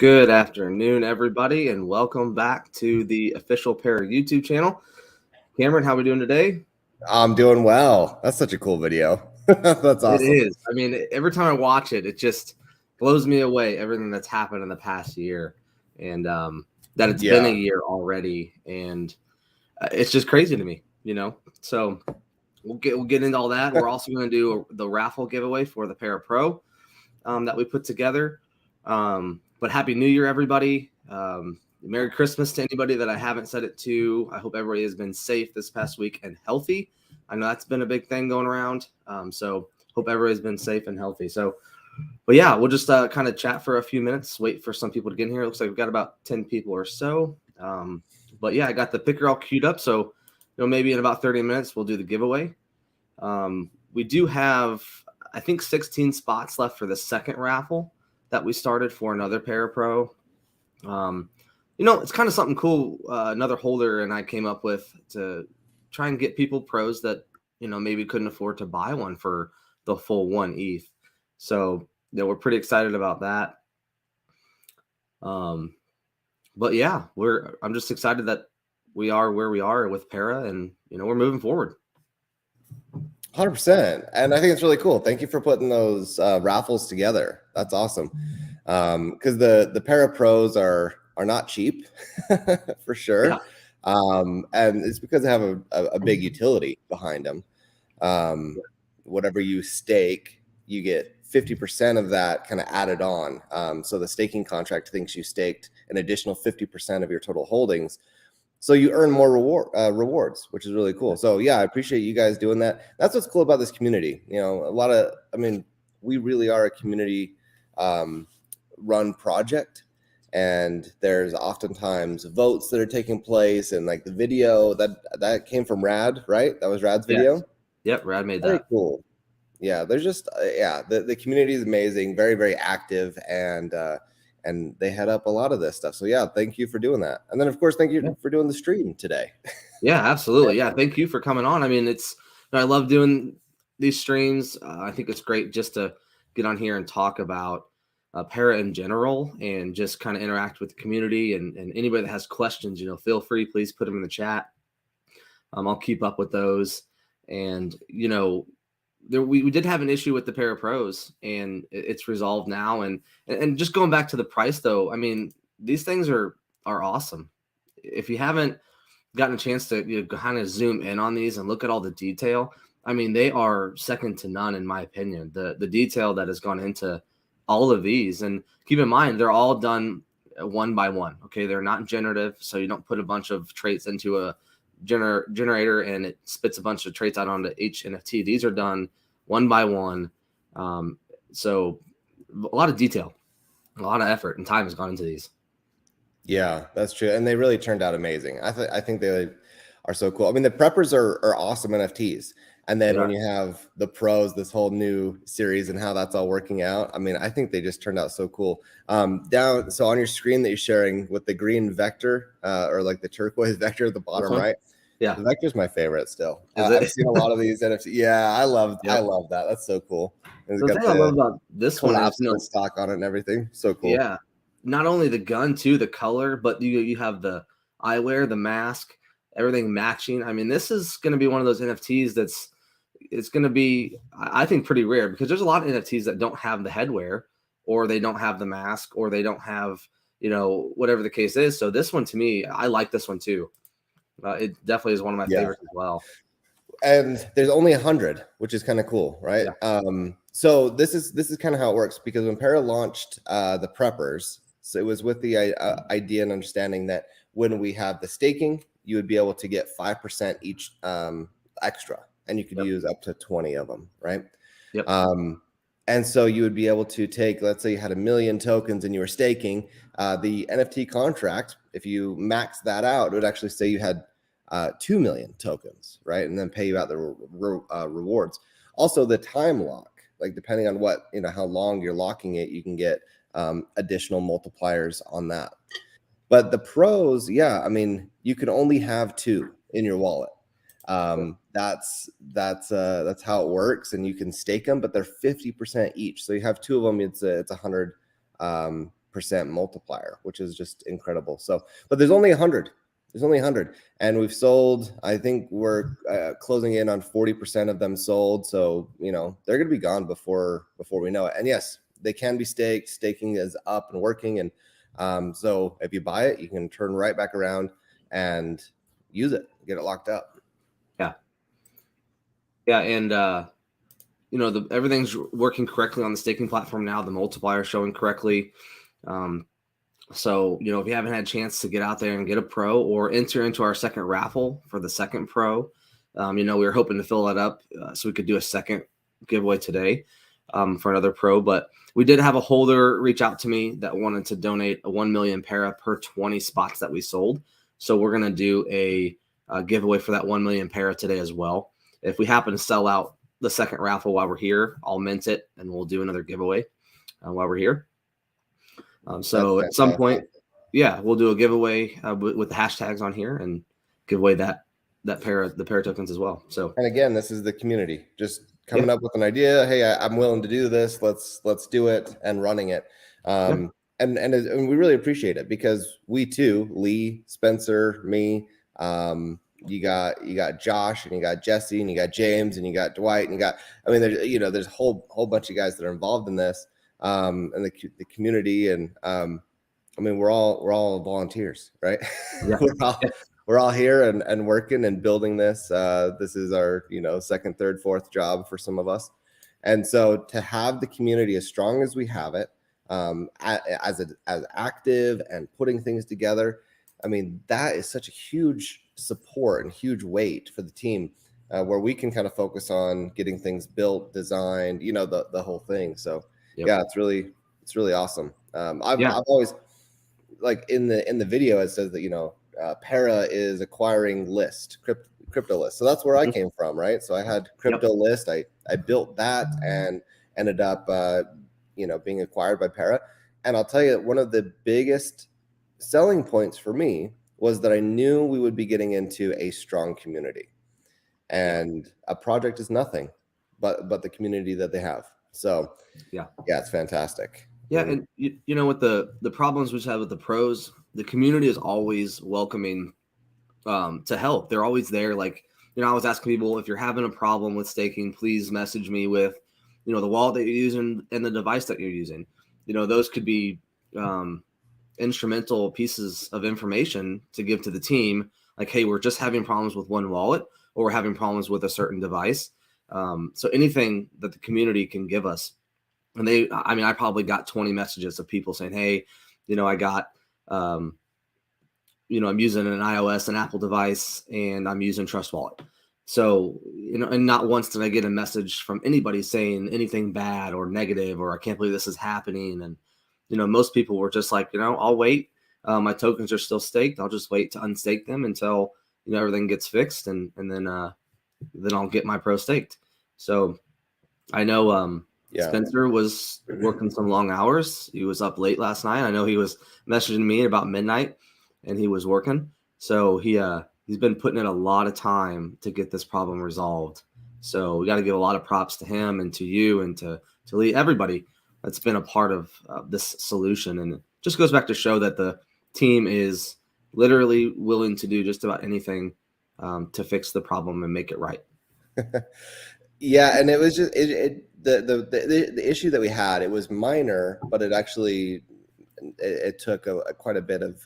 Good afternoon, everybody, and welcome back to the official Para YouTube channel. Cameron, how are we doing today? I'm doing well. That's such a cool video. That's awesome. It is. I mean, every time I watch it, it just blows me away, everything that's happened in the past year, and that it's been a year already, and it's just crazy to me, So we'll get into all that. We're also going to do the raffle giveaway for the Para Pro that we put together. But Happy New Year, everybody. Merry Christmas to anybody that I haven't said it to. I hope everybody has been safe this past week and healthy. I know that's been a big thing going around. So hope everybody's been safe and healthy. But yeah, we'll just kind of chat for a few minutes, wait for some people to get in here. It looks like we've got about 10 people or so. But yeah, I got the picker all queued up. So, maybe in about 30 minutes, we'll do the giveaway. We do have, I think, 16 spots left for the second raffle that we started for another Para Pro. It's kind of something cool. Another holder and I came up with to try and get people pros that, maybe couldn't afford to buy one for the full 1 ETH. So, we're pretty excited about that. But yeah, I'm just excited that we are where we are with Para and, we're moving forward. 100%. And I think it's really cool. Thank you for putting those raffles together. That's awesome. Because the Para Pros are not cheap for sure. Yeah. And it's because they have a big utility behind them. Whatever you stake, you get 50% of that kind of added on. So the staking contract thinks you staked an additional 50% of your total holdings. So you earn more rewards, which is really cool. So yeah, I appreciate you guys doing that. That's what's cool about this community. We really are a community run project, and there's oftentimes votes that are taking place, and like the video that came from Rad, right? That was Rad's video. Yes. Yep, Rad made Very that. cool. Yeah, there's just the community is amazing, very, very active, and they head up a lot of this stuff. So yeah, thank you for doing that. And then of course, thank you for doing the stream today. Yeah, absolutely. Yeah, thank you for coming on. I mean, I love doing these streams. I think it's great just to get on here and talk about Para in general and just kind of interact with the community and anybody that has questions, feel free, please put them in the chat. I'll keep up with those. And, we did have an issue with the Para Pros, and it's resolved now. And just going back to the price, though, I mean, these things are awesome. If you haven't gotten a chance to kind of zoom in on these and look at all the detail, I mean, they are second to none, in my opinion. The detail that has gone into all of these, and keep in mind, they're all done one by one. Okay, they're not generative, so you don't put a bunch of traits into a generator and it spits a bunch of traits out onto each NFT. These are done one by one. So a lot of detail, a lot of effort and time has gone into these. Yeah, that's true. And they really turned out amazing. I think they are so cool. I mean, the preppers are awesome NFTs. And then when you have the pros, this whole new series and how that's all working out, I mean, I think they just turned out so cool. So on your screen that you're sharing with the green vector or like the turquoise vector at the bottom right, yeah, the vector's my favorite still. I've seen a lot of these NFTs. Yeah, I love that. That's so cool. The thing I love about this one is stock on it and everything. So cool. Yeah, not only the gun too, the color, but you have the eyewear, the mask, everything matching. I mean, this is going to be one of those NFTs it's going to be, I think, pretty rare, because there's a lot of NFTs that don't have the headwear, or they don't have the mask, or they don't have, whatever the case is. So this one, to me, I like this one too. It definitely is one of my favorites as well. And there's only 100, which is kind of cool, right? Yeah. So this is kind of how it works, because when Para launched the preppers, so it was with the idea and understanding that when we have the staking, you would be able to get 5% each extra, and you could use up to 20 of them, right? Yep. And so you would be able to take, let's say you had 1 million tokens and you were staking the NFT contract. If you max that out, it would actually say you had 2 million tokens, right? And then pay you out the rewards. Also, the time lock, like depending on what, how long you're locking it, you can get additional multipliers on that. But the pros, I mean, you can only have 2 in your wallet. That's how it works, and you can stake them, but they're 50% each. So you have 2 of them, it's 100 multiplier, which is just incredible. So, but there's only 100. There's only 100, and we've sold. I think we're closing in on 40% of them sold. So they're going to be gone before we know it. And yes, they can be staked. Staking is up and working, and so if you buy it, you can turn right back around and use it, get it locked up. Yeah, and everything's working correctly on the staking platform now. The multiplier is showing correctly. So, if you haven't had a chance to get out there and get a pro or enter into our second raffle for the second pro, we were hoping to fill that up so we could do a second giveaway today for another pro. But we did have a holder reach out to me that wanted to donate a 1 million para per 20 spots that we sold. So we're going to do a giveaway for that 1 million para today as well. If we happen to sell out the second raffle while we're here, I'll mint it and we'll do another giveaway while we're here. So at some point, we'll do a giveaway with the hashtags on here and give away the para tokens as well. So, and again, this is the community just coming up with an idea. Hey, I'm willing to do this. Let's do it, and running it. And we really appreciate it, because we too, Lee, Spencer, me, you got Josh, and you got Jesse, and you got James, and you got Dwight, and there's a whole bunch of guys that are involved in this. And the community, and we're all volunteers, right? Yeah. we're all here and working and building this. This is our second, third, fourth job for some of us, and so to have the community as strong as we have it, as active and putting things together, that is such a huge support and huge weight for the team, where we can kind of focus on getting things built, designed, the whole thing. So. Yep. Yeah, it's really awesome. I've always, like, in the video, it says that Para is acquiring crypto list. So that's where I came from, right? So I had crypto list. I built that and ended up being acquired by Para. And I'll tell you, one of the biggest selling points for me was that I knew we would be getting into a strong community, and a project is nothing but the community that they have. So it's fantastic. Yeah, and with the problems we've had with the pros, the community is always welcoming to help. They're always there. Like, I was asking people, if you're having a problem with staking, please message me with the wallet that you're using and the device that you're using. Those could be instrumental pieces of information to give to the team. Like, hey, we're just having problems with one wallet, or we're having problems with a certain device. So anything that the community can give us, and I probably got 20 messages of people saying, hey, I got, I'm using an iOS and Apple device, and I'm using Trust Wallet. So, and not once did I get a message from anybody saying anything bad or negative, or I can't believe this is happening. And, most people were just like, I'll wait. My tokens are still staked. I'll just wait to unstake them until, everything gets fixed. And then I'll get my pro staked. So I know Spencer was working some long hours. He was up late last night. I know he was messaging me about midnight, and he was working. So he's been putting in a lot of time to get this problem resolved. So we got to give a lot of props to him and to you and to Lee, everybody that's been a part of this solution. And it just goes back to show that the team is literally willing to do just about anything to fix the problem and make it right. Yeah, and it was just the issue that we had. It was minor, but it actually it took quite a bit of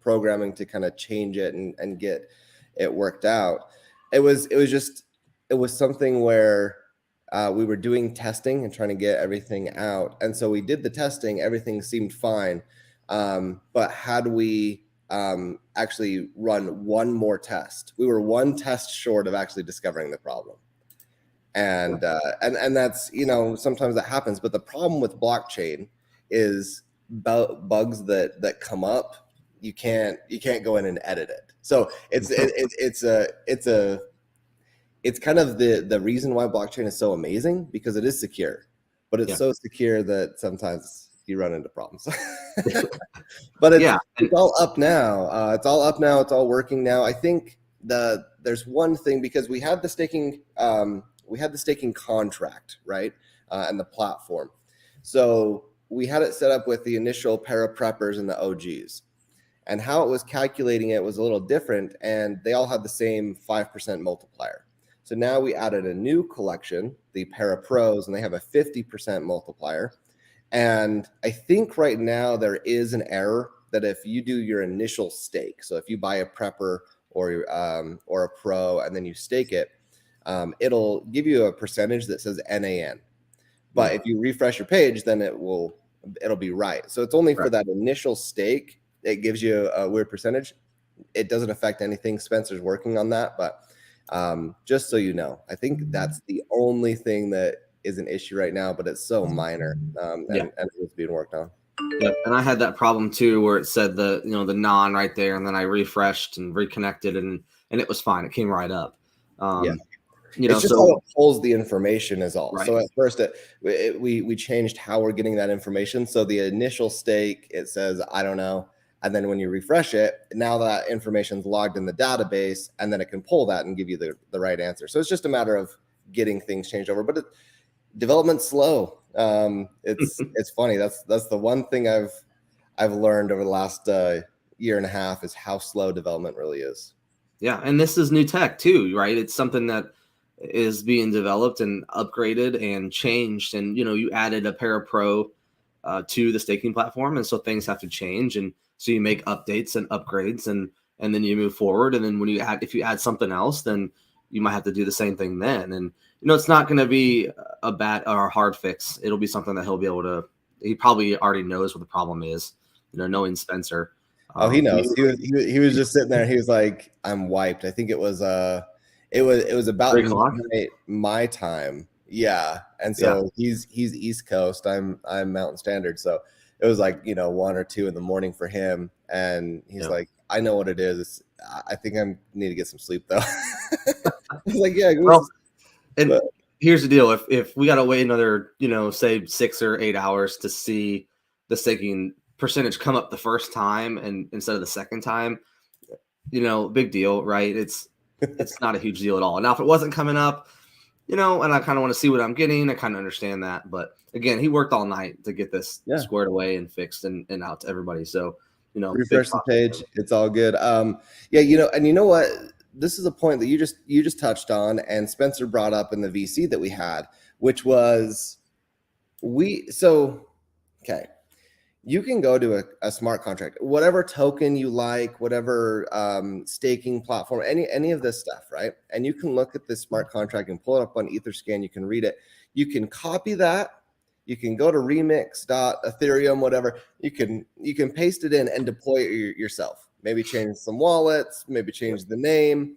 programming to kind of change it and get it worked out. It was something where we were doing testing and trying to get everything out, and so we did the testing. Everything seemed fine, but had we actually run one more test, we were one test short of actually discovering the problem. And that's, sometimes that happens. But the problem with blockchain is bugs that come up, you can't go in and edit it. So it's kind of the reason why blockchain is so amazing, because it is secure, but it's so secure that sometimes you run into problems. But it's all up now. It's all working now. I think there's one thing, because we had the staking contract, right? And the platform. So we had it set up with the initial para preppers and the OGs. And how it was calculating it was a little different, and they all had the same 5% multiplier. So now we added a new collection, the Para Pros, and they have a 50% multiplier. And I think right now there is an error that if you do your initial stake, so if you buy a prepper or a pro and then you stake it, it'll give you a percentage that says NAN. But if you refresh your page, then it'll be right. So it's only for that initial stake. It gives you a weird percentage. It doesn't affect anything. Spencer's working on that, but just so you know, I think that's the only thing that is an issue right now, but it's so minor, and it's being worked on. Yep. And I had that problem too, where it said the non right there, and then I refreshed and reconnected, and it was fine. It came right up. It's just how it pulls the information is all. Right. So at first we changed how we're getting that information. So the initial stake, it says, I don't know. And then when you refresh it, now that information is logged in the database, and then it can pull that and give you the right answer. So it's just a matter of getting things changed over, but development's slow. It's funny. That's the one thing I've learned over the last year and a half is how slow development really is. Yeah. And this is new tech too, right? It's something that is being developed and upgraded and changed. And, you added a Para Pro to the staking platform. And so things have to change. And so you make updates and upgrades and then you move forward. And then if you add something else, then you might have to do the same thing then. And, it's not going to be a bad or a hard fix. It'll be something that he'll be able to, he probably already knows what the problem is, knowing Spencer. He knows. He was just sitting there. He was like, I'm wiped. I think it was about my time. Yeah. And so he's East Coast. I'm Mountain Standard. So it was like, 1 or 2 in the morning for him. And he's like, I know what it is. I think I need to get some sleep though. I was like, yeah. And here's the deal. If we got to wait another, say 6 or 8 hours to see the staking percentage come up the first time and instead of the second time, big deal, right? It's not a huge deal at all. Now, if it wasn't coming up, and I kind of want to see what I'm getting, I kind of understand that. But again, he worked all night to get this squared away and fixed and out to everybody. So, refresh the page. It's all good. And you know what? This is a point that you just touched on, and Spencer brought up in the VC that we had, which was okay. You can go to a smart contract, whatever token you like, whatever staking platform, any of this stuff, right? And you can look at this smart contract and pull it up on Etherscan. You can read it. You can copy that. You can go to remix.ethereum, whatever. You can paste it in and deploy it yourself. Maybe change some wallets, maybe change the name.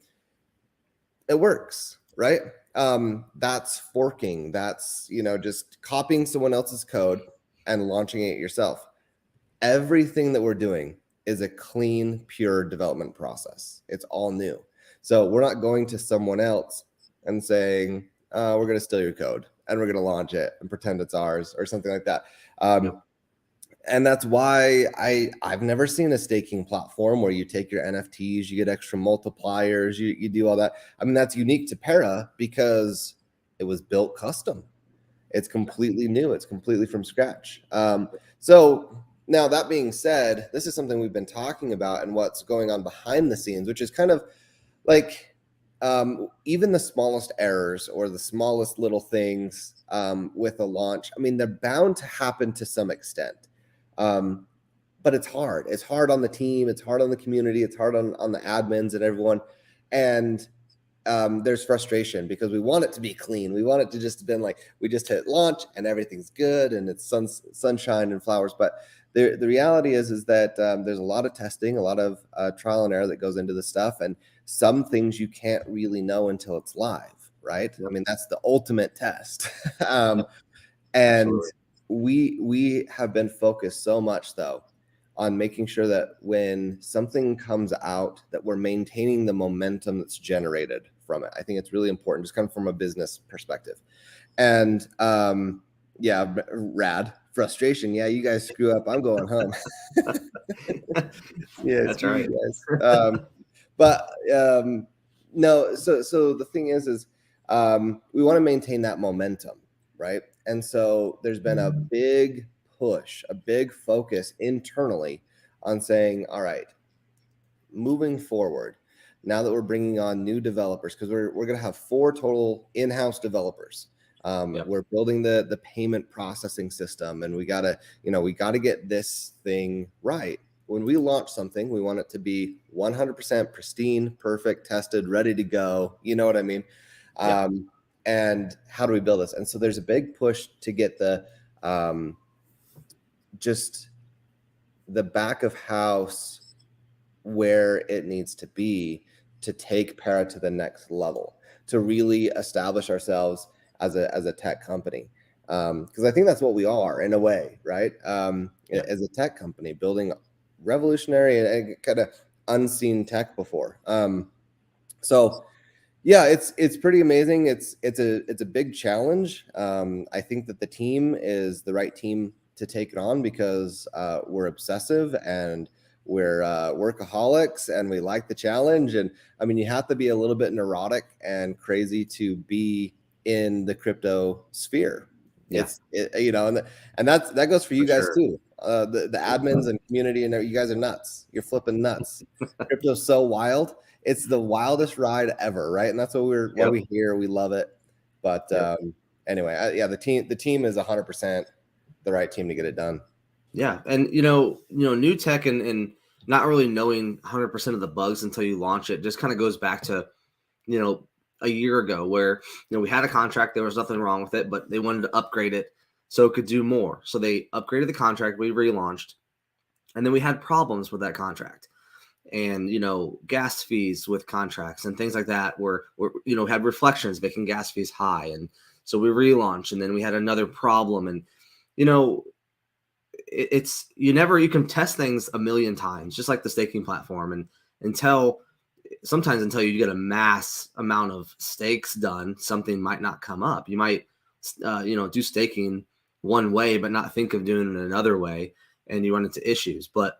It works, right? That's forking. That's, just copying someone else's code and launching it yourself. Everything that we're doing is a clean, pure development process. It's all new. So we're not going to someone else and saying, we're going to steal your code and we're going to launch it and pretend it's ours or something like that. And that's why I've never seen a staking platform where you take your NFTs, you get extra multipliers, you do all that. I mean, that's unique to Para because it was built custom. It's completely new. It's completely from scratch. So now that being said, this is something we've been talking about and what's going on behind the scenes, which is kind of like even the smallest errors or the smallest little things with a launch. I mean, they're bound to happen to some extent. But it's hard. It's hard on the team. It's hard on the community. It's hard on the admins and everyone. And there's frustration because we want it to be clean. We want it to just have been like, we just hit launch and everything's good and it's sunshine and flowers. But the reality is that there's a lot of testing, a lot of trial and error that goes into this stuff. And some things you can't really know until it's live, right? I mean, that's the ultimate test. And we have been focused so much though on making sure that when something comes out that we're maintaining the momentum that's generated from it. I think it's really important, just kind of from a business perspective. And rad frustration. Yeah, you guys screw up, I'm going home. Yeah, that's right. You guys. No. So the thing is we want to maintain that momentum, right? And so there's been a big push, a big focus internally on saying, all right, moving forward, now that we're bringing on new developers, because we're going to have 4 total in-house developers. We're building the payment processing system, and we gotta get this thing right. When we launch something, we want it to be 100% pristine, perfect, tested, ready to go. You know what I mean? And how do we build this? And so there's a big push to get the just the back of house where it needs to be to take Para to the next level, to really establish ourselves as a tech company. Because I think that's what we are in a way, right? As a tech company, building revolutionary and kind of unseen tech before. So yeah, it's pretty amazing. It's a big challenge. I think that the team is the right team to take it on because we're obsessive and we're workaholics and we like the challenge. And I mean, you have to be a little bit neurotic and crazy to be in the crypto sphere. Yeah. And that goes for you guys sure. too. The admins and community, and you guys are nuts. You're flipping nuts. Crypto's so wild. It's the wildest ride ever, right? And that's what why we hear. We love it. But anyway, the team is 100% the right team to get it done. Yeah, and new tech and not really knowing 100% of the bugs until you launch it just kind of goes back to a year ago where we had a contract, there was nothing wrong with it, but they wanted to upgrade it so it could do more. So they upgraded the contract, we relaunched, and then we had problems with that contract. And gas fees with contracts and things like that were had reflections making gas fees high, and so we relaunched, and then we had another problem. And you can test things a million times, just like the staking platform, and until you get a mass amount of stakes done, something might not come up. You might do staking one way but not think of doing it another way, and you run into issues. But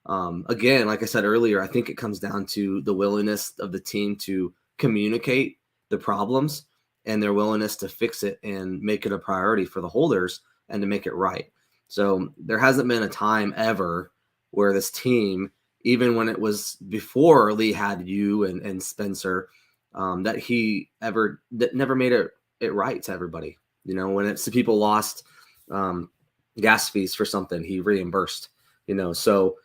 again, like I said earlier, I think it comes down to the willingness of the team to communicate the problems and their willingness to fix it and make it a priority for the holders and to make it right. So there hasn't been a time ever where this team, even when it was before Lee had you and Spencer, that never made it right to everybody. When people lost gas fees for something, he reimbursed. So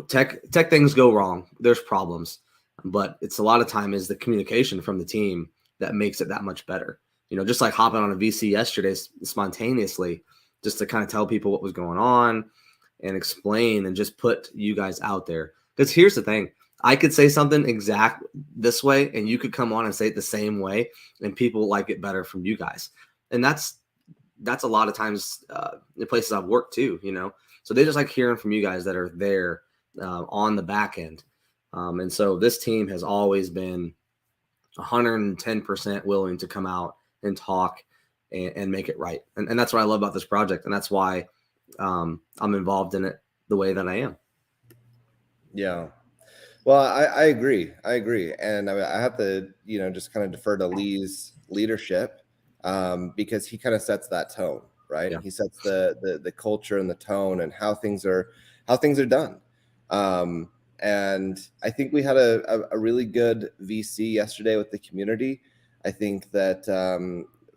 tech things go wrong. There's problems, but it's a lot of time is the communication from the team that makes it that much better. Just like hopping on a VC yesterday spontaneously, just to kind of tell people what was going on and explain and just put you guys out there. Because here's the thing, I could say something exact this way and you could come on and say it the same way and people like it better from you guys. And that's a lot of times in places I've worked too, so they just like hearing from you guys that are there on the back end. And so this team has always been 110% willing to come out and talk and make it right. And that's what I love about this project. And that's why I'm involved in it the way that I am. Yeah. Well, I agree. And I have to, just kind of defer to Lee's leadership because he kind of sets that tone, right? Yeah. He sets the culture and the tone and how things are done. And I think we had a really good VC yesterday with the community. I think that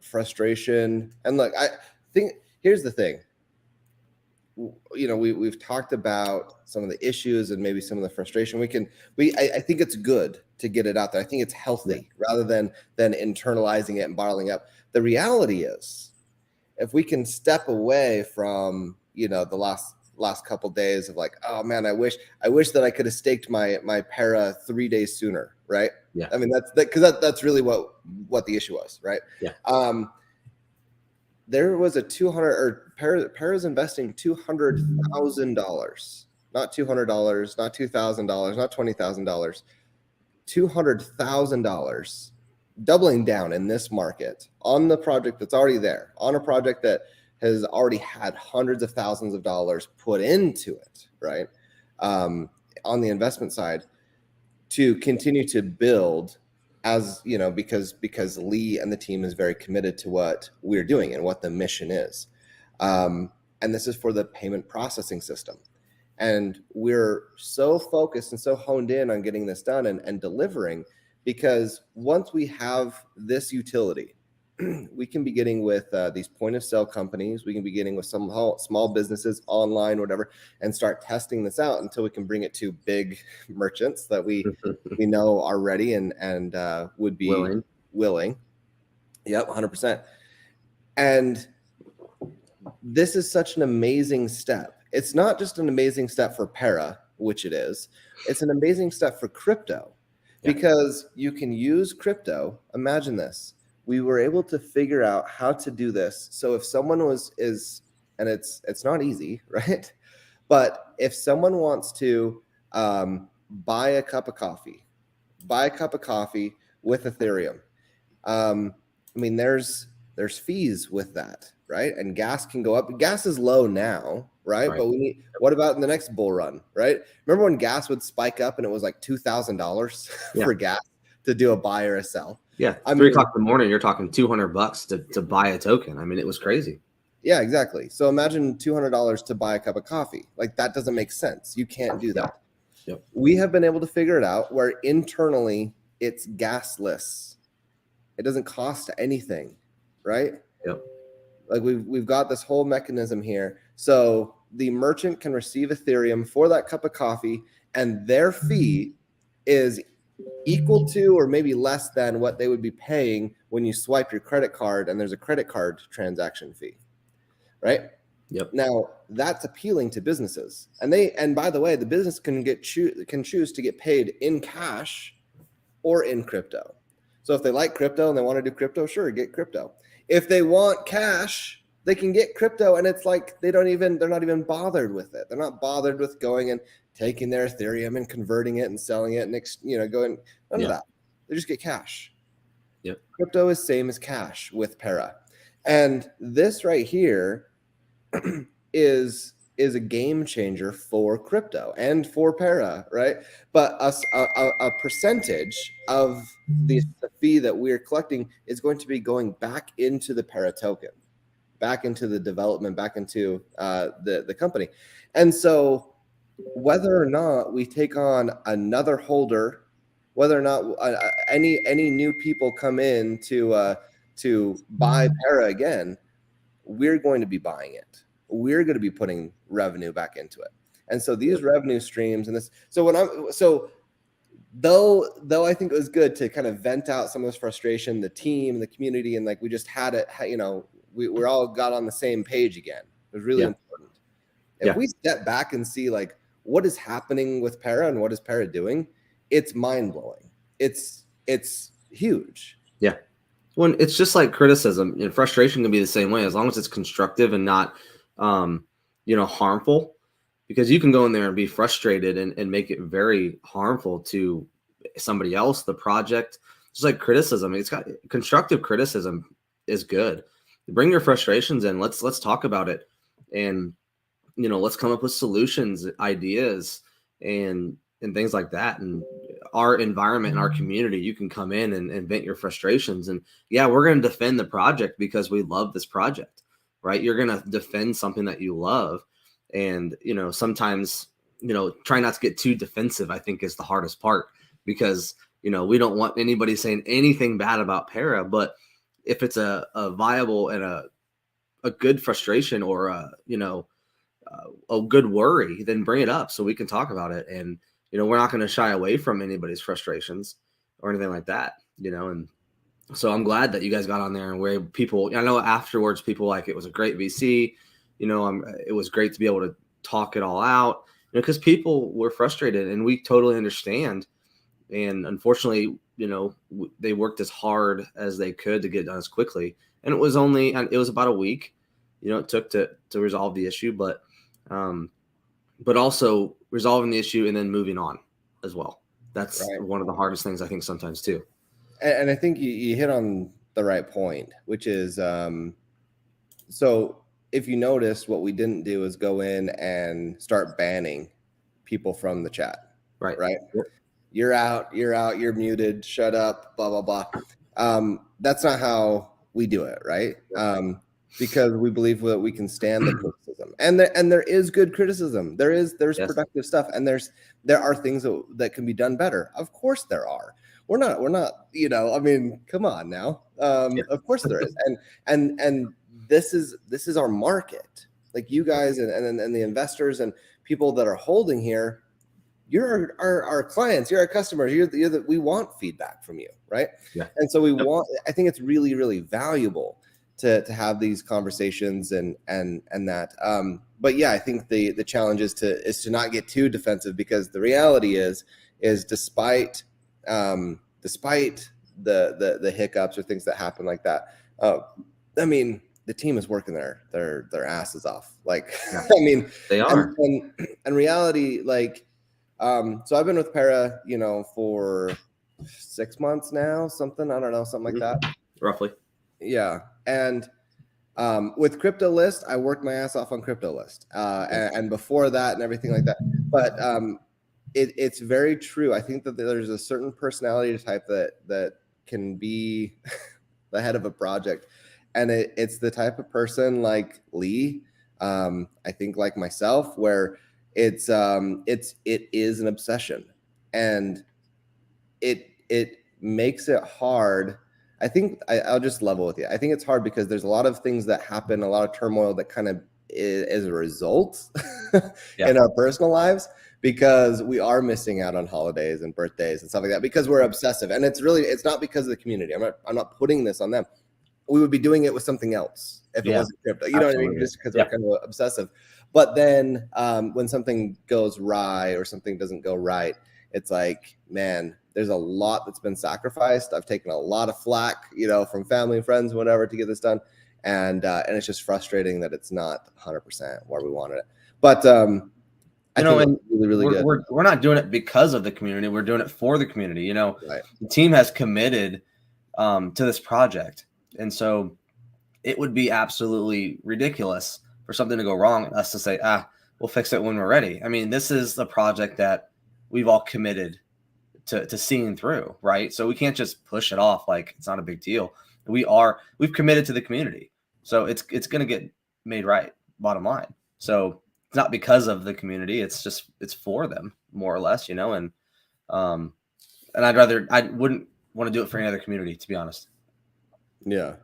frustration, and look, I think here's the thing. We've talked about some of the issues and maybe some of the frustration. I think it's good to get it out there. I think it's healthy rather than internalizing it and bottling up. The reality is, if we can step away from the last couple of days of like, oh man, I wish that I could have staked my Para 3 days sooner, right? Yeah. I mean that's really what the issue was, right? Yeah. There was a Para's investing $200,000, not $200, not $2,000, not $20,000, $200,000, doubling down in this market on the project that's already there, on a project that has already had hundreds of thousands of dollars put into it, right? On the investment side, to continue to build, as because Lee and the team is very committed to what we're doing and what the mission is. and this is for the payment processing system. And we're so focused and so honed in on getting this done and delivering, because once we have this utility, we can be getting with these point of sale companies. We can be getting with some small businesses online, whatever, and start testing this out until we can bring it to big merchants that we know are ready and would be willing. Yep, 100%. And this is such an amazing step. It's not just an amazing step for Para, which it is. It's an amazing step for crypto, because you can use crypto. Imagine this. We were able to figure out how to do this. So if someone and it's not easy, right? But if someone wants to buy a cup of coffee with Ethereum, I mean, there's fees with that, right? And gas can go up. Gas is low now, right? But what about in the next bull run, right? Remember when gas would spike up and it was like $2,000 for gas to do a buy or a sell? Yeah, 3 o'clock in the morning, you're talking $200 to buy a token. I mean, it was crazy. Yeah, exactly. So imagine $200 to buy a cup of coffee. Like, that doesn't make sense. You can't do that. Yep. We have been able to figure it out where internally it's gasless. It doesn't cost anything, right? Yep. Like we've got this whole mechanism here. So the merchant can receive Ethereum for that cup of coffee, and their fee is equal to or maybe less than what they would be paying when you swipe your credit card and there's a credit card transaction fee, right? Yep. Now that's appealing to businesses, and by the way, the business can choose to get paid in cash or in crypto. So if they like crypto and they want to do crypto, sure, get crypto. If they want cash, they can get crypto, and it's like they're not even bothered with it. They're not bothered with going and taking their Ethereum and converting it and selling it and going none of that. They just get cash. Yep. Crypto is same as cash with Para, and this right here is a game changer for crypto and for Para, right? But a percentage of the fee that we're collecting is going to be going back into the Para token, back into the development, back into the company. And so whether or not we take on another holder, whether or not any new people come in to buy Para again, we're going to be buying it. We're going to be putting revenue back into it. And so these revenue streams and this, though I think it was good to kind of vent out some of this frustration, the team, the community, and like we just had it, we're all got on the same page again. It was really important. If we step back and see like what is happening with Para and what is Para doing, it's mind blowing. It's huge. Yeah. Well, it's just like criticism and frustration can be the same way, as long as it's constructive and not harmful, because you can go in there and be frustrated and make it very harmful to somebody else, the project. Just like criticism, it's got constructive criticism is good. Bring your frustrations in. Let's talk about it, and let's come up with solutions, ideas, and things like that. And our environment and our community, you can come in and vent your frustrations. And we're going to defend the project because we love this project. Right? You're going to defend something that you love. And, sometimes, try not to get too defensive, I think, is the hardest part, because, we don't want anybody saying anything bad about Para. But if it's a viable and a good frustration or a good worry, then bring it up so we can talk about it. And, we're not going to shy away from anybody's frustrations or anything like that, and so I'm glad that you guys got on there and where I know afterwards people like it was a great VC, it was great to be able to talk it all out, because people were frustrated and we totally understand. And unfortunately, they worked as hard as they could to get done as quickly. And it was about a week, it took to resolve the issue, but also resolving the issue and then moving on as well. That's one of the hardest things I think sometimes too. And I think you hit on the right point, which is, so if you notice, what we didn't do is go in and start banning people from the chat. Right. Yep. You're out, you're muted, shut up, blah, blah, blah. That's not how we do it, right? because we believe that we can stand the criticism, and there is good criticism. There's Yes. productive stuff, and there are things that can be done better. Of course there are. We're not, I mean, come on now. Of course there is. And this is our market. Like you guys and the investors and people that are holding here, you're our clients, you're our customers, we want feedback from you, right? Yeah. And so I think it's really, really valuable to have these conversations and that. But yeah, I think the challenge is to not get too defensive, because the reality is despite the hiccups or things that happen like that, I mean, the team is working their asses off. Like, yeah. I mean, they are. And reality, like, so I've been with Para, for 6 months now, something like that. Roughly. Yeah. And with Crypto List, I worked my ass off on Crypto List. And before that and everything like that. But it's very true. I think that there's a certain personality type that can be the head of a project. And it's the type of person like Lee, I think like myself, where it is an obsession, and it makes it hard. I think I'll just level with you. I think it's hard because there's a lot of things that happen, a lot of turmoil that kind of is a result in our personal lives, because we are missing out on holidays and birthdays and stuff like that because we're obsessive. And it's not because of the community. I'm not putting this on them. We would be doing it with something else if it wasn't crypto. You know what I mean? Just because we're kind of obsessive. But then when something goes awry or something doesn't go right, it's like, man, there's a lot that's been sacrificed. I've taken a lot of flack, from family and friends, whatever, to get this done. And it's just frustrating that it's not 100% where we wanted it. But I think and really, really good. We're not doing it because of the community. We're doing it for the community. Right. The team has committed to this project. And so it would be absolutely ridiculous for something to go wrong and us to say, we'll fix it when we're ready. I mean, this is the project that we've all committed to seeing through, right? So we can't just push it off like it's not a big deal. We've committed to the community. So it's going to get made right, bottom line. So it's not because of the community. It's for them, more or less, and I wouldn't want to do it for any other community, to be honest. Yeah.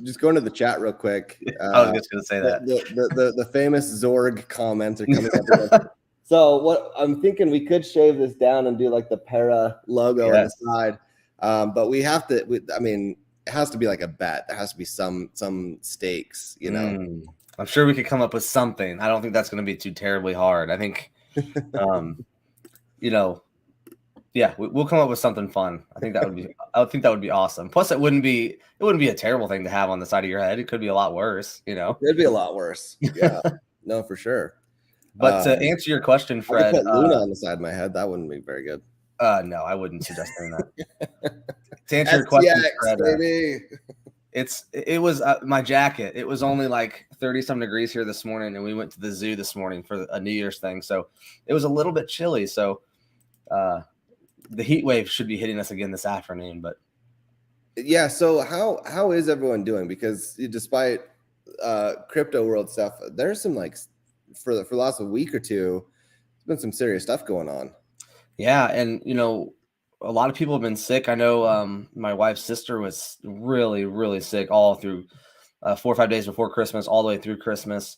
Just going to the chat real quick. I was just going to say that the famous Zorg comments are coming up. So what I'm thinking, we could shave this down and do like the Para logo on the side, but we have to. I mean, it has to be like a bet. There has to be some stakes, I'm sure we could come up with something. I don't think that's going to be too terribly hard. I think, yeah, we'll come up with something fun. I think that would be awesome. Plus, it wouldn't be a terrible thing to have on the side of your head. It could be a lot worse, It'd be a lot worse. Yeah, no, for sure. But to answer your question, Fred, I could put Luna on the side of my head. That wouldn't be very good. No, I wouldn't suggest doing that. To answer your question, Fred, it was my jacket. It was only like 30-some degrees here this morning, and we went to the zoo this morning for a New Year's thing. So it was a little bit chilly. So the heat wave should be hitting us again this afternoon. But yeah, so how is everyone doing? Because despite crypto world stuff, there's some for the last week or two, there's been some serious stuff going on. Yeah, and a lot of people have been sick. I know my wife's sister was really, really sick all through 4 or 5 days before Christmas, all the way through Christmas.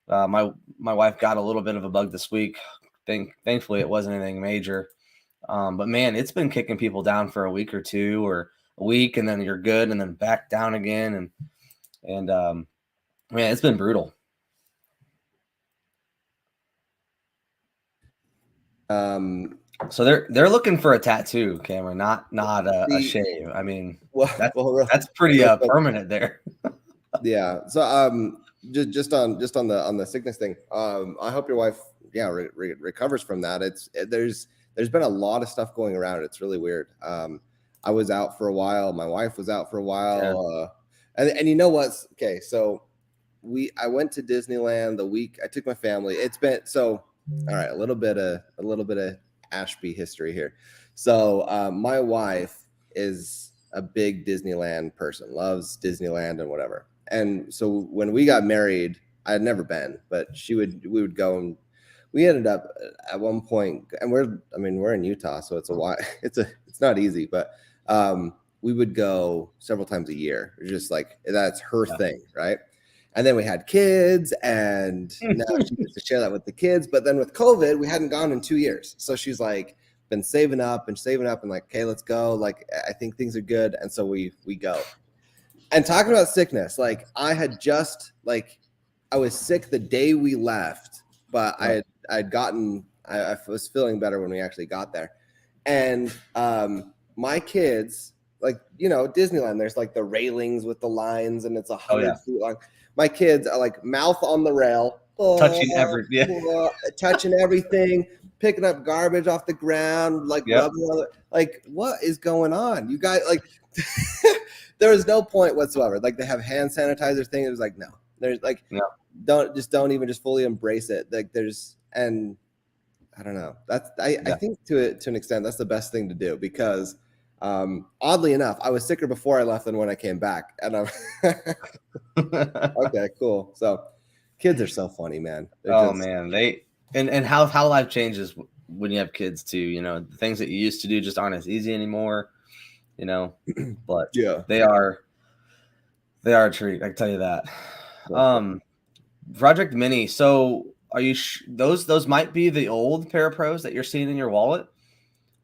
My wife got a little bit of a bug this week. Thankfully, it wasn't anything major. But man, it's been kicking people down for a week or two, or a week, and then you're good, and then back down again, and man, it's been brutal. So they're looking for a tattoo, Cameron, not a shave. I mean, that's pretty permanent there. Yeah. So just on the sickness thing. I hope your wife recovers from that. There's been a lot of stuff going around. It's really weird. I was out for a while. My wife was out for a while. Yeah. And you know what's okay? So I went to Disneyland the week. I took my family. It's been so. All right, a little bit of Ashby history here. So my wife is a big Disneyland person, loves Disneyland and whatever. And so when we got married, I had never been, but we would go, and we ended up at one point, and we're in Utah, so it's it's not easy, but we would go several times a year. Just like that's her thing, right? And then we had kids, and now she gets to share that with the kids. But then with COVID, we hadn't gone in 2 years, so she's like been saving up and like, okay, let's go. Like, I think things are good, and so we go. And talking about sickness, like I had just I was sick the day we left, but I was feeling better when we actually got there. And my kids, like, Disneyland, there's like the railings with the lines, and it's 100 feet long. My kids are like mouth on the rail, touching everything, picking up garbage off the ground, like rubbing on it. Like, what is going on? You guys, like, there was no point whatsoever. Like, they have hand sanitizer thing. It was like, no, there's like, don't even just fully embrace it. Like, and I don't know. I think to an extent that's the best thing to do, because oddly enough, I was sicker before I left than when I came back. And I'm okay, cool. So kids are so funny, man. Man, and how life changes when you have kids too. The things that you used to do just aren't as easy anymore. But they are a treat. I can tell you that. Project Mini. So are you those might be the old Parapros that you're seeing in your wallet?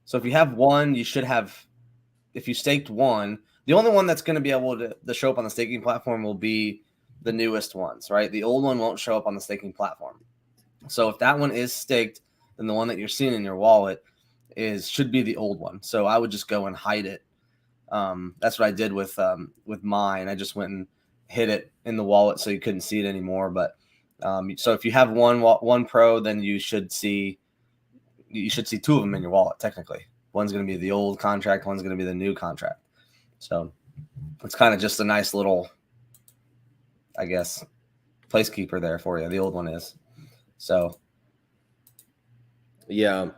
So if you have one, you should have. If you staked one, the only one that's going to be able to show up on the staking platform will be the newest ones, right? The old one won't show up on the staking platform. So if that one is staked, then the one that you're seeing in your wallet should be the old one. So I would just go and hide it. That's what I did with mine. I just went and hid it in the wallet so you couldn't see it anymore. But so if you have one pro, then you should see two of them in your wallet. Technically, one's going to be the old contract, one's going to be the new contract. So it's kind of just a nice little, I guess, placekeeper there for you. The old one is. So yeah,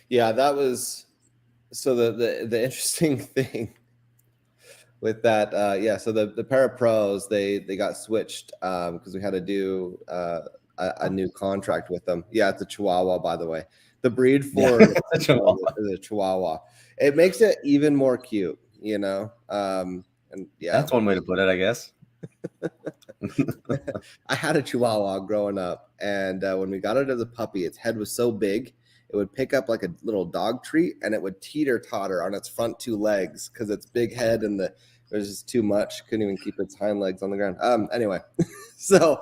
that was so the interesting thing with that. So the Para Pros, they got switched because we had to do a new contract with them. Yeah, it's a Chihuahua, by the way. The breed for is a Chihuahua. It makes it even more cute, and that's one way to put it, I guess. I had a Chihuahua growing up, and when we got it as a puppy, its head was so big it would pick up like a little dog treat, and it would teeter-totter on its front two legs because its big head and it was just too much. Couldn't even keep its hind legs on the ground. Anyway, so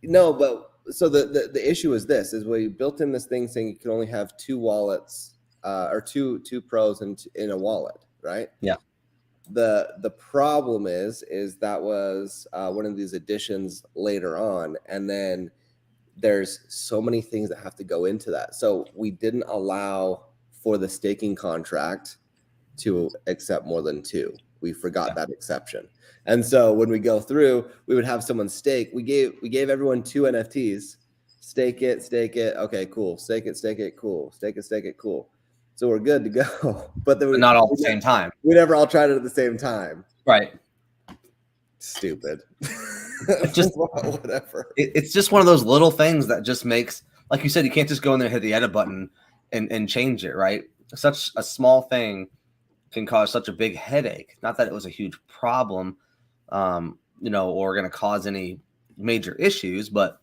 no, but so the issue is this: is we built in this thing saying you can only have two wallets or two pros in a wallet, right? Yeah. The problem is that was one of these additions later on, and then there's so many things that have to go into that. So we didn't allow for the staking contract to accept more than two. We forgot that exception. And so when we go through, we would have someone stake. We gave everyone two NFTs. Stake it. Okay, cool. Stake it. Cool. Stake it. Cool. So we're good to go. But not all at the same time. We never all tried it at the same time. Right. Stupid. Just whatever. It's just one of those little things that just makes, like you said, you can't just go in there and hit the edit button and change it, right? Such a small thing can cause such a big headache. Not that it was a huge problem, or going to cause any major issues, but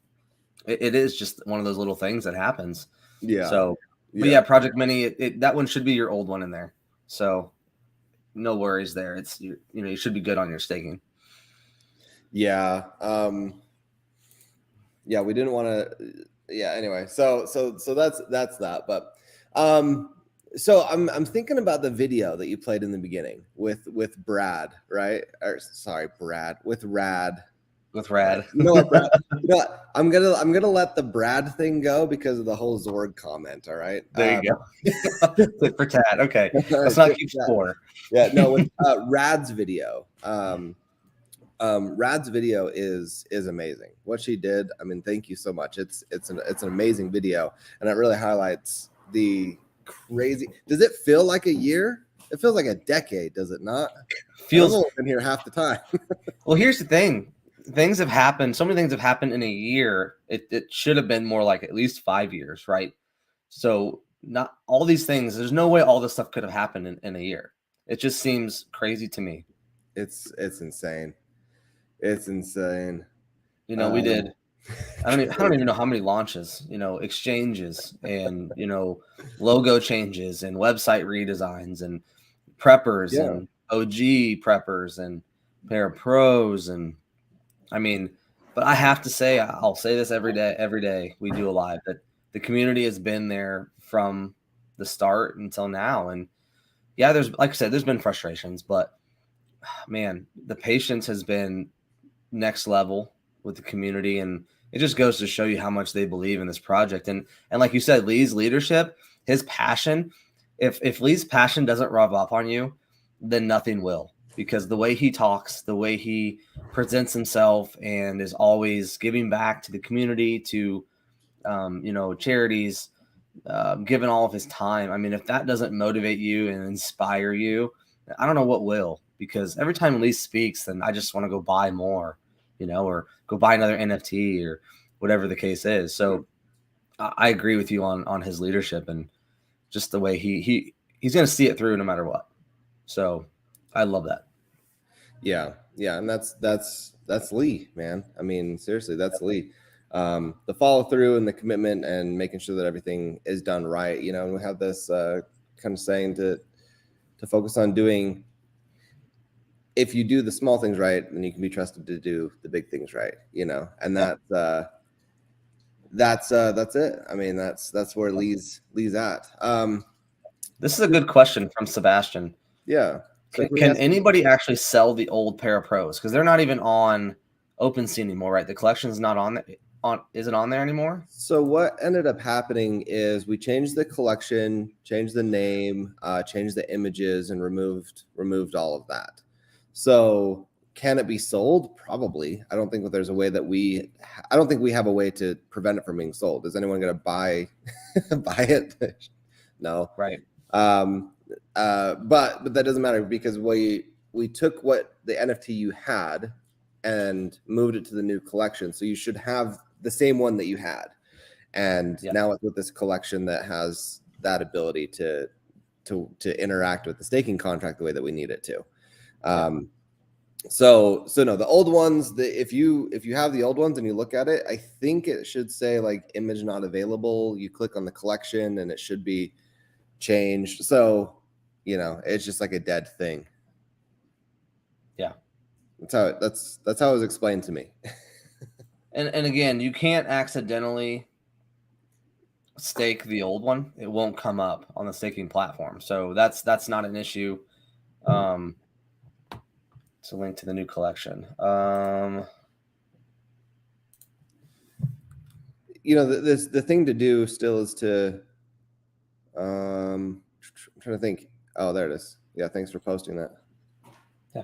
it is just one of those little things that happens. Yeah. So, but Project Mini, that one should be your old one in there. So, no worries there. It's you should be good on your staking. Yeah. We didn't want to. Yeah. Anyway, so that's that. But so I'm thinking about the video that you played in the beginning with Brad, right? Or sorry, Brad with Rad. With Rad. You know what, Brad? I'm gonna let the Brad thing go because of the whole Zorg comment. All right. There you go. Click for Tad. Okay. Let's not keep score. Yeah. No. With Rad's video. Rad's video is amazing. What she did, I mean, thank you so much. It's an amazing video, and it really highlights the crazy. Does it feel like a year It feels like a decade, does it not? Feels I've only been here half the time. well. Here's the thing: things have happened. So many things have happened in a year. It should have been more like at least 5 years, right? So not all these things. There's no way all this stuff could have happened in a year. It just seems crazy to me. It's insane. It's insane. We did. I don't even know how many launches, exchanges and, logo changes and website redesigns and preppers and OG preppers and pair of pros. And I mean, but I have to say, I'll say this every day we do a live, that the community has been there from the start until now. And yeah, there's, like I said, there's been frustrations, but man, the patience has been next level with the community, and it just goes to show you how much they believe in this project. And like you said, Lee's leadership, his passion, if Lee's passion doesn't rub off on you, then nothing will, because the way he talks, the way he presents himself, and is always giving back to the community, to charities, giving all of his time. I mean, if that doesn't motivate you and inspire you, I don't know what will, because every time Lee speaks, then I just want to go buy more, or go buy another NFT or whatever the case is. So I agree with you on his leadership and just the way he's going to see it through no matter what. So I love that. Yeah. And that's Lee, man. I mean, seriously, that's Lee. The follow through and the commitment and making sure that everything is done right. And we have this kind of saying to focus on doing. If you do the small things right, then you can be trusted to do the big things right. And that's it. I mean, that's where Lee's at. This is a good question from Sebastian. Yeah. So can anybody actually sell the old Para Pros? Because they're not even on OpenSea anymore, right? The collection's not on is it on there anymore? So what ended up happening is we changed the collection, changed the name, changed the images, and removed all of that. So can it be sold? Probably. I don't think there's a way that I don't think we have a way to prevent it from being sold. Is anyone going to buy it? No. Right. But that doesn't matter, because we took what the NFT you had and moved it to the new collection. So you should have the same one that you had. And now it's with this collection that has that ability to interact with the staking contract the way that we need it to. So no, the old ones, if you have the old ones and you look at it, I think it should say like image not available. You click on the collection and it should be changed. So, it's just like a dead thing. Yeah. That's how it was explained to me. And again, you can't accidentally stake the old one. It won't come up on the staking platform. So that's not an issue. It's a link to the new collection. The thing to do still is to I'm trying to think. Oh, there it is. Yeah, thanks for posting that. Yeah.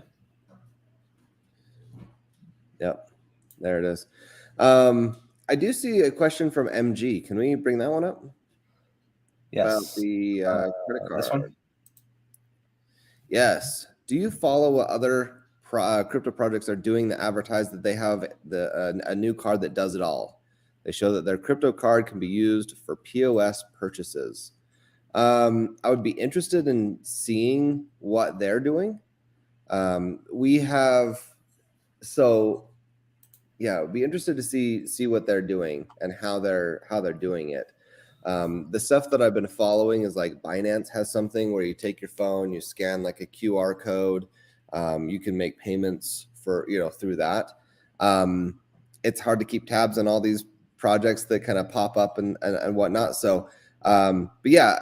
Yep. There it is. I do see a question from MG. Can we bring that one up? Yes. About the credit card. This one? Yes. Do you follow what other crypto projects are doing that advertise that they have a new card that does it all? They show that their crypto card can be used for POS purchases. I would be interested in seeing what they're doing. It'd be interested to see what they're doing and how they're doing it. The stuff that I've been following is like Binance has something where you take your phone, you scan like a QR code, you can make payments for through that. It's hard to keep tabs on all these projects that kind of pop up and whatnot. So, but yeah.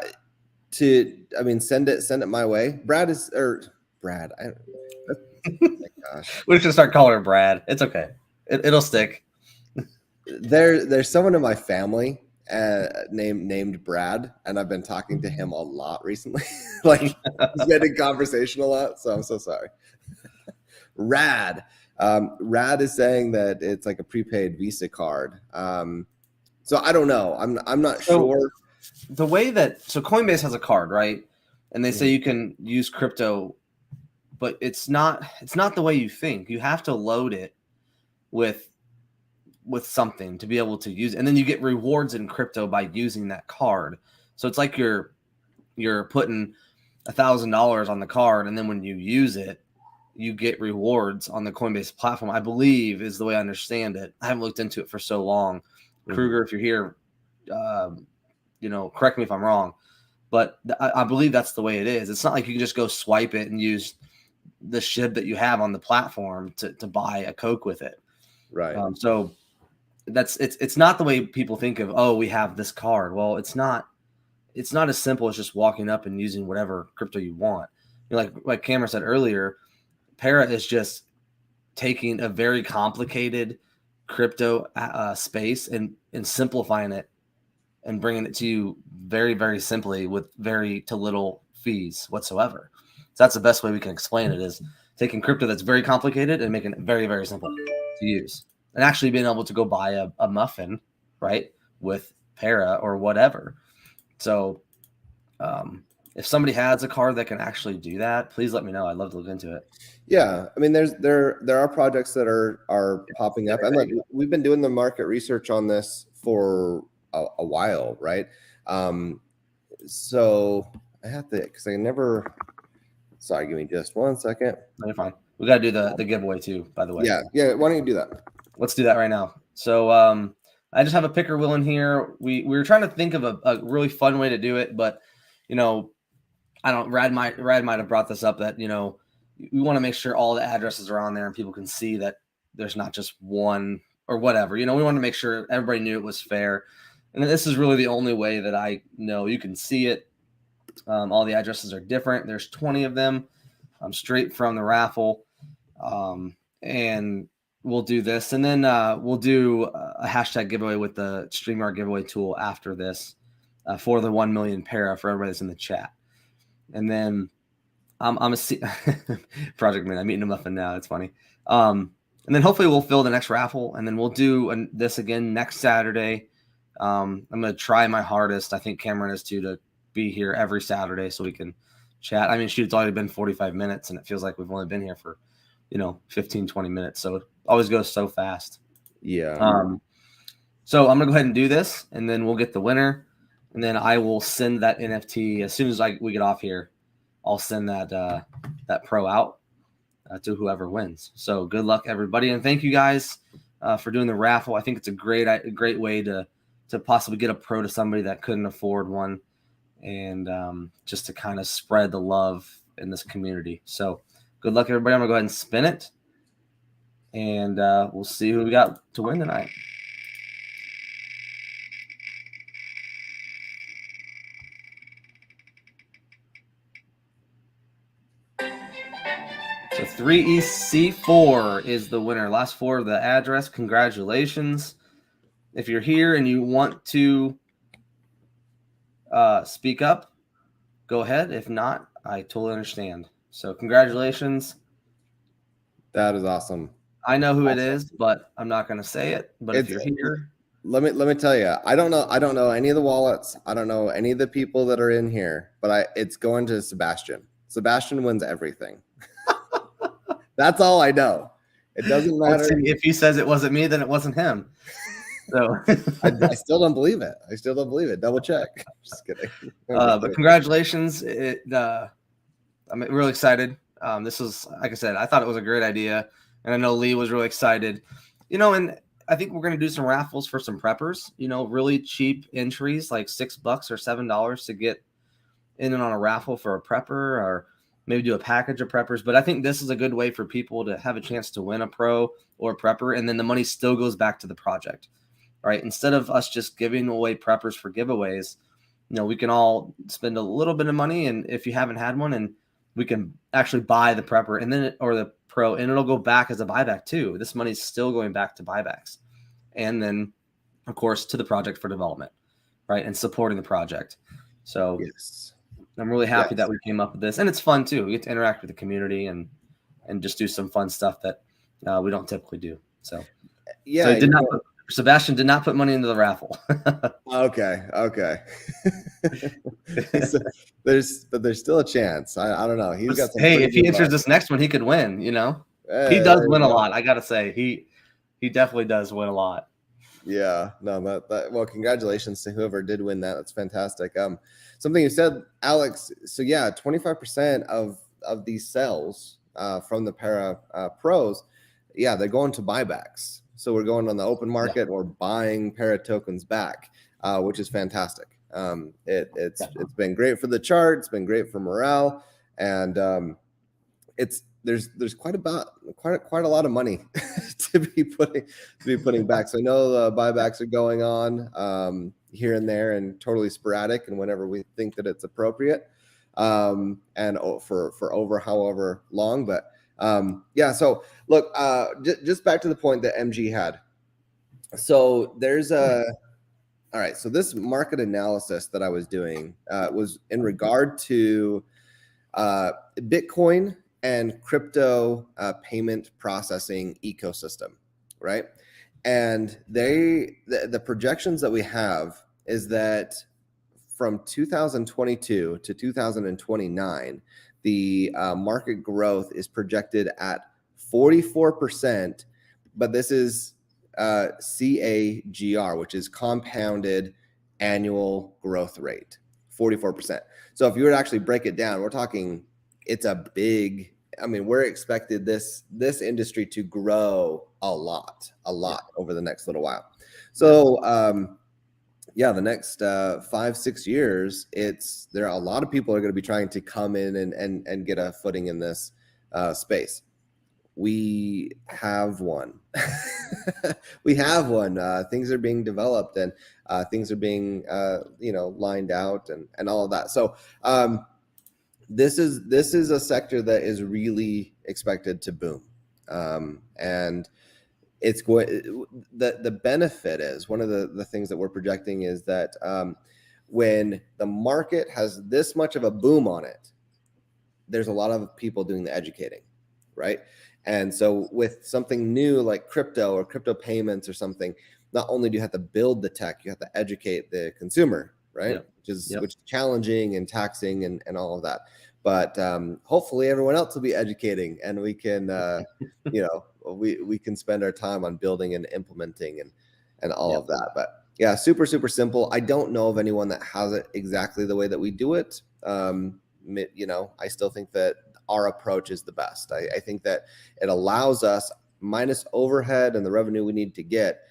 Send it my way. Brad. My gosh. We should start calling her Brad. It's okay. It'll stick. There's someone in my family named Brad, and I've been talking to him a lot recently. Like he's been in conversation a lot, so I'm so sorry. Rad. Rad is saying that it's like a prepaid Visa card. So I don't know. I'm not sure. The way that Coinbase has a card, right? and they say you can use crypto, but it's not the way you think. You have to load it with something to be able to use it. And then you get rewards in crypto by using that card. So it's like you're putting $1,000 on the card, and then when you use it, you get rewards on the Coinbase platform, I believe, is the way I understand it. I haven't looked into it for so long. Kruger, if you're here, correct me if I'm wrong, but I believe that's the way it is. It's not like you can just go swipe it and use the SHIB that you have on the platform to buy a Coke with it. Right. So it's not the way people think of, oh, we have this card. Well, it's not as simple as just walking up and using whatever crypto you want. Like Cameron said earlier, Para is just taking a very complicated crypto space and simplifying it and bringing it to you very, very simply with very to little fees whatsoever. So that's the best way we can explain it, is taking crypto that's very complicated and making it very, very simple to use, and actually being able to go buy a muffin, right, with Para or whatever. So if somebody has a card that can actually do that, please let me know. I'd love to look into it. Yeah, I mean, there are projects that are popping up, and like we've been doing the market research on this for a while, right? So I have to, because I never. Sorry, give me just 1 second. No, you're fine. We got to do the giveaway too, by the way. Yeah. Why don't you do that? Let's do that right now. So I just have a picker wheel in here. We were trying to think of a really fun way to do it, but I don't. Rad might have brought this up, that we want to make sure all the addresses are on there and people can see that there's not just one or whatever. We want to make sure everybody knew it was fair, and this is really the only way that I know you can see it. All the addresses are different. There's 20 of them, straight from the raffle, and we'll do this, and then we'll do a hashtag giveaway with the StreamYard giveaway tool after this for the 1 million Para for everybody that's in the chat. And then I'm a project man. I'm eating a muffin now. It's funny. And then hopefully we'll fill the next raffle, and then we'll do this again next Saturday. I'm going to try my hardest. I think Cameron is too, to be here every Saturday so we can chat. I mean, shoot, it's already been 45 minutes and it feels like we've only been here for, 15, 20 minutes. So it always goes so fast. Yeah. So I'm going to go ahead and do this, and then we'll get the winner. And then I will send that NFT as soon as we get off here. I'll send that pro out to whoever wins. So good luck, everybody, and thank you guys for doing the raffle. I think it's a great way to possibly get a pro to somebody that couldn't afford one, and just to kind of spread the love in this community. So good luck, everybody. I'm gonna go ahead and spin it, and we'll see who we got to win tonight. So 3EC4 is the winner. Last four of the address. Congratulations. If you're here and you want to speak up, go ahead. If not, I totally understand. So congratulations. That is awesome. I know who it is, but I'm not going to say it. But if you're here, let me tell you, I don't know any of the wallets. I don't know any of the people that are in here, but it's going to Sebastian. Sebastian wins everything. That's all I know. It doesn't matter. If he says it wasn't me, then it wasn't him. So I still don't believe it. Double check. Just kidding. But congratulations. I'm really excited. This was, like I said, I thought it was a great idea. And I know Lee was really excited. And I think we're going to do some raffles for some preppers, really cheap entries, like $6 or $7 to get in and on a raffle for a prepper, or maybe do a package of preppers. But I think this is a good way for people to have a chance to win a pro or a prepper, and then the money still goes back to the project, right? Instead of us just giving away preppers for giveaways, we can all spend a little bit of money, and if you haven't had one, and we can actually buy the prepper and then or the pro, and it'll go back as a buyback too. This money is still going back to buybacks, and then of course to the project for development, right, and supporting the project. So yes. I'm really happy that we came up with this, and it's fun too. We get to interact with the community and just do some fun stuff that we don't typically do. So yeah, so I did not put Sebastian did not put money into the raffle. Okay. So there's still a chance. I don't know. He's got some. Hey, if he enters this next one, he could win. He does win a lot. I gotta say, he definitely does win a lot. Yeah, no, well, congratulations to whoever did win that. That's fantastic. Something you said, Alex. So yeah, 25% of these sales from the Para Pros, yeah, they're going to buybacks. So we're going on the open market or buying Para tokens back, which is fantastic. It's been great for the chart. It's been great for morale, and there's quite a lot of money to be putting back. So I know buybacks are going on here and there and totally sporadic and whenever we think that it's appropriate, and for over however long. But yeah, so look, just back to the point that MG had. So there's all right. So this market analysis that I was doing was in regard to Bitcoin and crypto payment processing ecosystem, right? And the projections that we have is that from 2022 to 2029, the market growth is projected at 44%, but this is CAGR, which is compounded annual growth rate, 44%. So if you were to actually break it down, we're talking, it's a big, I mean, we're expected this industry to grow a lot over the next little while. So yeah, the next 5-6 years, there are a lot of people are going to be trying to come in and get a footing in this space. We have one. We have one. Things are being developed and things are being lined out and all of that. So this is a sector that is really expected to boom, and it's going. The benefit is one of the things that we're projecting is that when the market has this much of a boom on it, there's a lot of people doing the educating, right? And so with something new like crypto or crypto payments or something, not only do you have to build the tech, you have to educate the consumer, right? Yep. Which is challenging and taxing and all of that. But hopefully everyone else will be educating and we can, we can spend our time on building and implementing and all of that. But yeah, super, super simple. I don't know of anyone that has it exactly the way that we do it. I still think that our approach is the best. I think that it allows us, minus overhead and the revenue we need to get,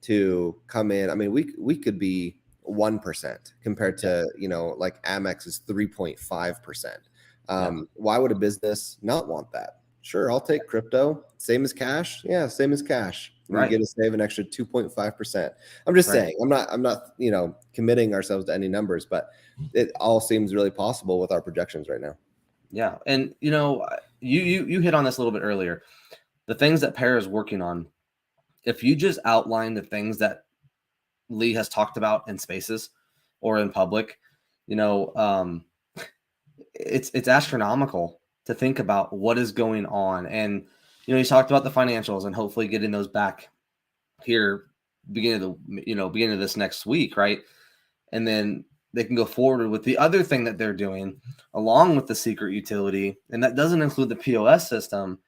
to come in. I mean, we could be 1% compared to, like Amex is 3.5%. Why would a business not want that? Sure, I'll take crypto. Same as cash. Yeah, same as cash. We get to save an extra 2.5%. I'm just saying, I'm not, committing ourselves to any numbers, but it all seems really possible with our projections right now. Yeah. And, you hit on this a little bit earlier, the things that Para is working on. If you just outline the things that Lee has talked about in spaces or in public, it's astronomical to think about what is going on. And, he's talked about the financials and hopefully getting those back here beginning of this next week. Right. And then they can go forward with the other thing that they're doing along with the secret utility. And that doesn't include the POS system.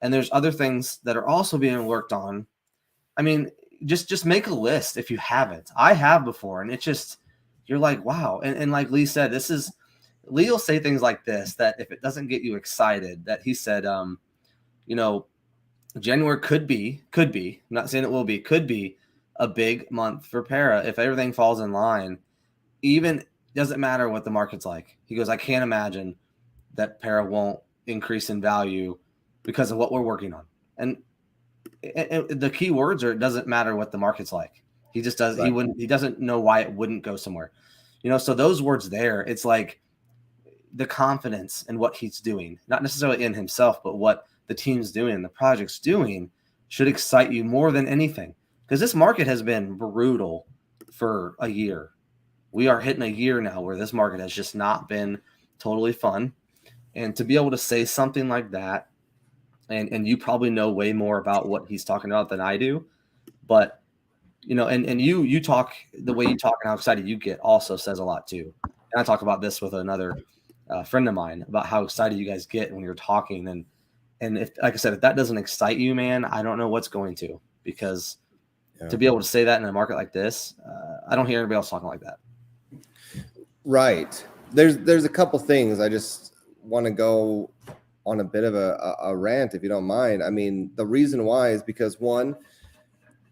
And there's other things that are also being worked on. I mean, just make a list if you haven't. I have before, and it's just, you're like, wow. And like Lee said, Lee will say things like this, that if it doesn't get you excited, that he said, January could be, I'm not saying it will be, could be a big month for Para if everything falls in line. Even doesn't matter what the market's like. He goes, I can't imagine that Para won't increase in value because of what we're working on. And the key words are, it doesn't matter what the market's like. He just does. Right. He doesn't know why it wouldn't go somewhere. So those words there, it's like the confidence in what he's doing, not necessarily in himself, but what the team's doing, the project's doing, should excite you more than anything. Because this market has been brutal for a year. We are hitting a year now where this market has just not been totally fun. And to be able to say something like that, and you probably know way more about what he's talking about than I do, but and you talk the way you talk and how excited you get also says a lot too. And I talk about this with another friend of mine about how excited you guys get when you're talking. And if, like I said, if that doesn't excite you, man, I don't know what's going to, because to be able to say that in a market like this, I don't hear anybody else talking like that. Right. There's a couple things I just want to go on a bit of a rant, if you don't mind. I mean, the reason why is because one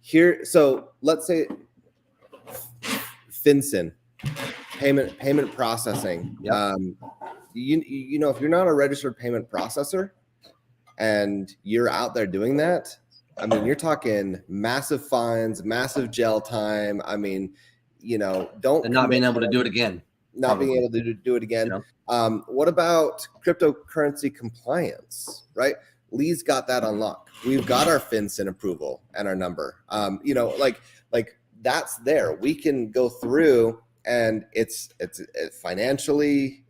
here. So let's say FinCEN, payment processing. Yep. You know, if you're not a registered payment processor and you're out there doing that, I mean, you're talking massive fines, massive jail time. I mean, and not being able to do it again. Not being able to do it again. What about cryptocurrency compliance, right? Lee's got that unlocked. We've got our FinCEN approval and our number. Like that's there. We can go through, and it's financially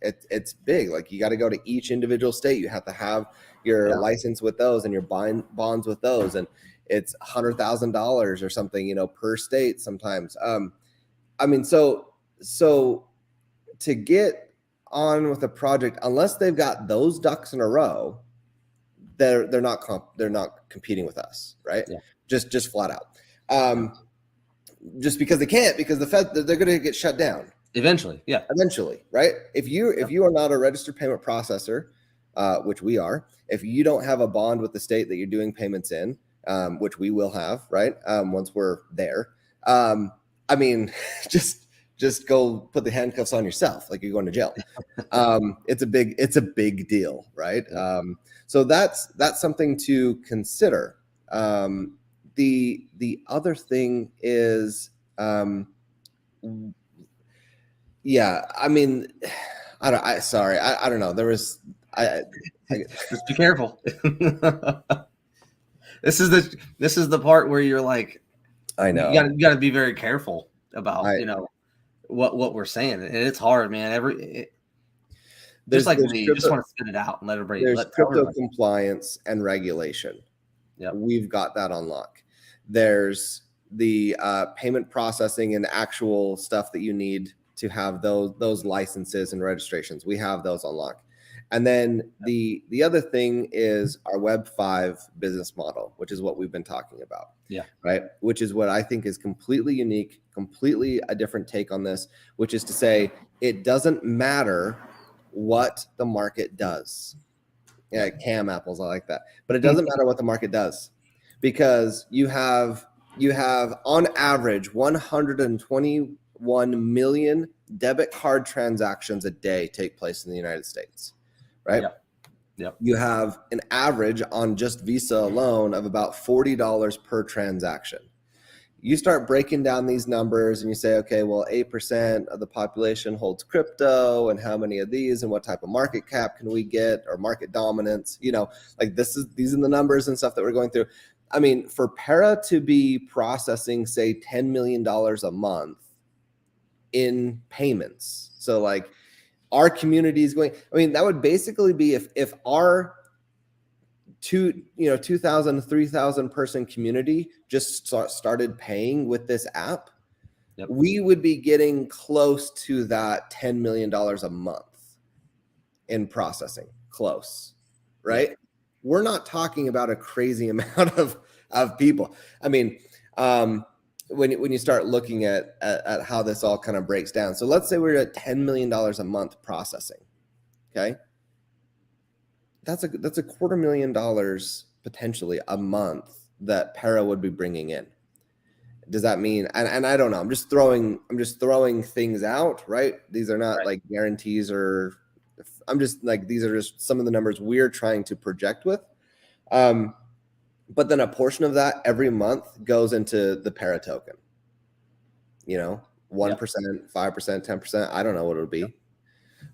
it's big. Like you got to go to each individual state. You have to have your license with those and your bonds with those, and it's $100,000 or something, per state sometimes. I mean, so to get on with a project, unless they've got those ducks in a row, they're not competing with us, right? Yeah. Just flat out. Just because they can't, because the Fed, they're going to get shut down eventually. Yeah, eventually, right? If you are not a registered payment processor, which we are, if you don't have a bond with the state that you're doing payments in, which we will have, right? Once we're there. I mean, just go put the handcuffs on yourself, like you're going to jail. It's a big deal, right? So that's something to consider. The other thing is, I mean, I don't know. There was, just be careful. This is the part where you're like, I know you got to be very careful about what we're saying, and it's hard, man. Just like me, you just want to spit it out and let everybody. There's crypto compliance and regulation. Yeah, we've got that on lock. There's the payment processing and actual stuff that you need to have those licenses and registrations. We have those on lock. And then the other thing is our Web 5 business model, which is what we've been talking about. Yeah. Right. Which is what I think is completely unique, completely a different take on this, which is to say it doesn't matter what the market does. Yeah, cam apples, I like that. But it doesn't matter what the market does, because you have on average 121 million debit card transactions a day take place in the United States. Right? Yep. You have an average on just Visa alone of about $40 per transaction. You start breaking down these numbers and you say, okay, well, 8% of the population holds crypto, and how many of these and what type of market cap can we get, or market dominance, like these are the numbers and stuff that we're going through. I mean, for Para to be processing, say, $10 million a month in payments. So like, our community is going, I mean, that would basically be if our 2,000, 3,000 person community just started paying with this app, we would be getting close to that $10 million a month in processing. Close, right? We're not talking about a crazy amount of people. I mean, when you start looking at how this all kind of breaks down. So let's say we're at $10 million a month processing. Okay. That's a $250,000 potentially a month that Para would be bringing in. Does that mean, and I don't know, I'm just throwing things out, right? These are not like guarantees, or I'm just like, these are just some of the numbers we're trying to project with. But then a portion of that every month goes into the Para token. 1%, 5%, 10%. I don't know what it'll be.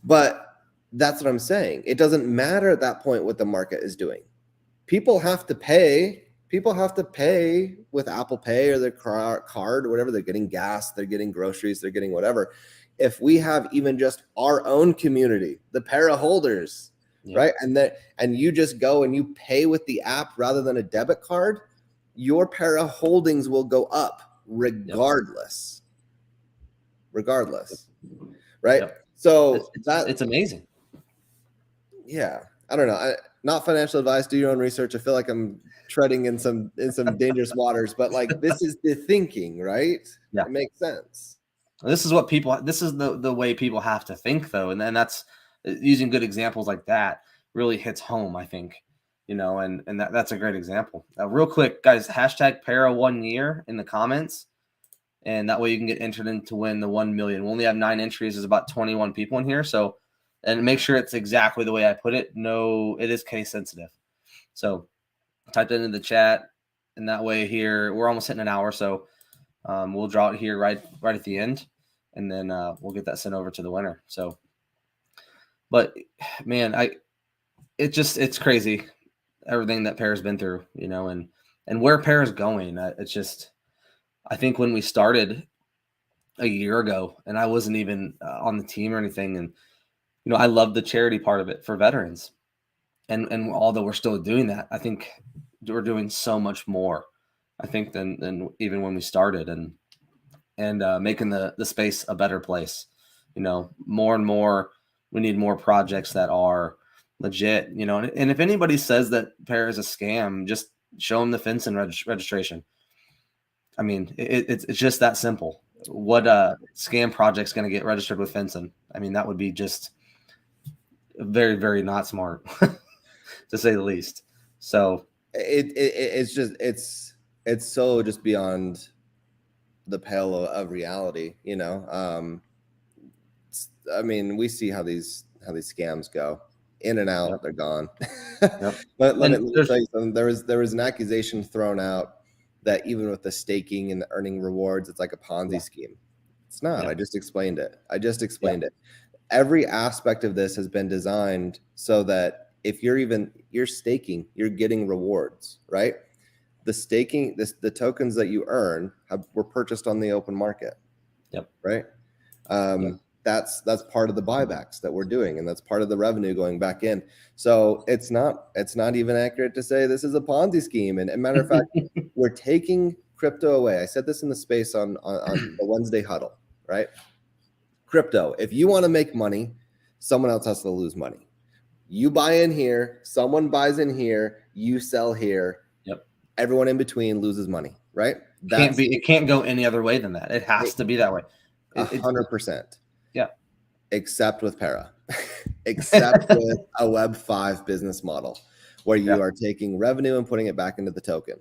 But that's what I'm saying. It doesn't matter at that point what the market is doing. People have to pay. People have to pay with Apple Pay or their card or whatever. They're getting gas, they're getting groceries, they're getting whatever. If we have even just our own community, the Para holders, right? And you just go and you pay with the app rather than a debit card. your Para holdings will go up regardless. Regardless. Right? Yep. So it's amazing. Yeah. I don't know. Not financial advice. Do your own research. I feel like I'm treading in some dangerous waters, but like this is the thinking, right? Yeah. It makes sense. This is the way people have to think, though. And then that's using good examples like that really hits home, I think, and that's a great example. Real quick, guys, hashtag Para 1 year in the comments. And that way you can get entered in to win the 1 million. We only have 9 entries. There's about 21 people in here. So, and make sure it's exactly the way I put it. No, it is case sensitive. So type that into the chat. And that way here, we're almost hitting an hour. So we'll draw it here right at the end. And then we'll get that sent over to the winner. So, but man, it's crazy. Everything that Para's been through, and where Para's going. I think when we started a year ago, and I wasn't even on the team or anything, and I love the charity part of it for veterans, and although we're still doing that, I think we're doing so much more, I think, than even when we started, and making the space a better place. More and more, we need more projects that are legit. And if anybody says that Para is a scam, just show them the FinCEN registration. I mean, it's just that simple. What scam project's going to get registered with FinCEN? I mean, that would be just very, very not smart, to say the least. So it's so just beyond the pale of reality. I mean, we see how these scams go in and out. Yep. They're gone. Yep. But let me tell you something. There was an accusation thrown out that even with the staking and the earning rewards, it's like a Ponzi scheme. It's not. I just explained it. It. Every aspect of this has been designed so that if you're staking, you're getting rewards, right? The staking, the tokens that you earn were purchased on the open market. Yep. Right. That's part of the buybacks that we're doing, and that's part of the revenue going back in. So it's not even accurate to say this is a Ponzi scheme. And matter of fact, we're taking crypto away. I said this in the space on the Wednesday huddle, right? Crypto. If you want to make money, someone else has to lose money. You buy in here, someone buys in here, you sell here. Yep. Everyone in between loses money, right? It can't go any other way than that. It has to be that way. 100%. Yeah. Except with Para, except with a Web 5 business model where you are taking revenue and putting it back into the token,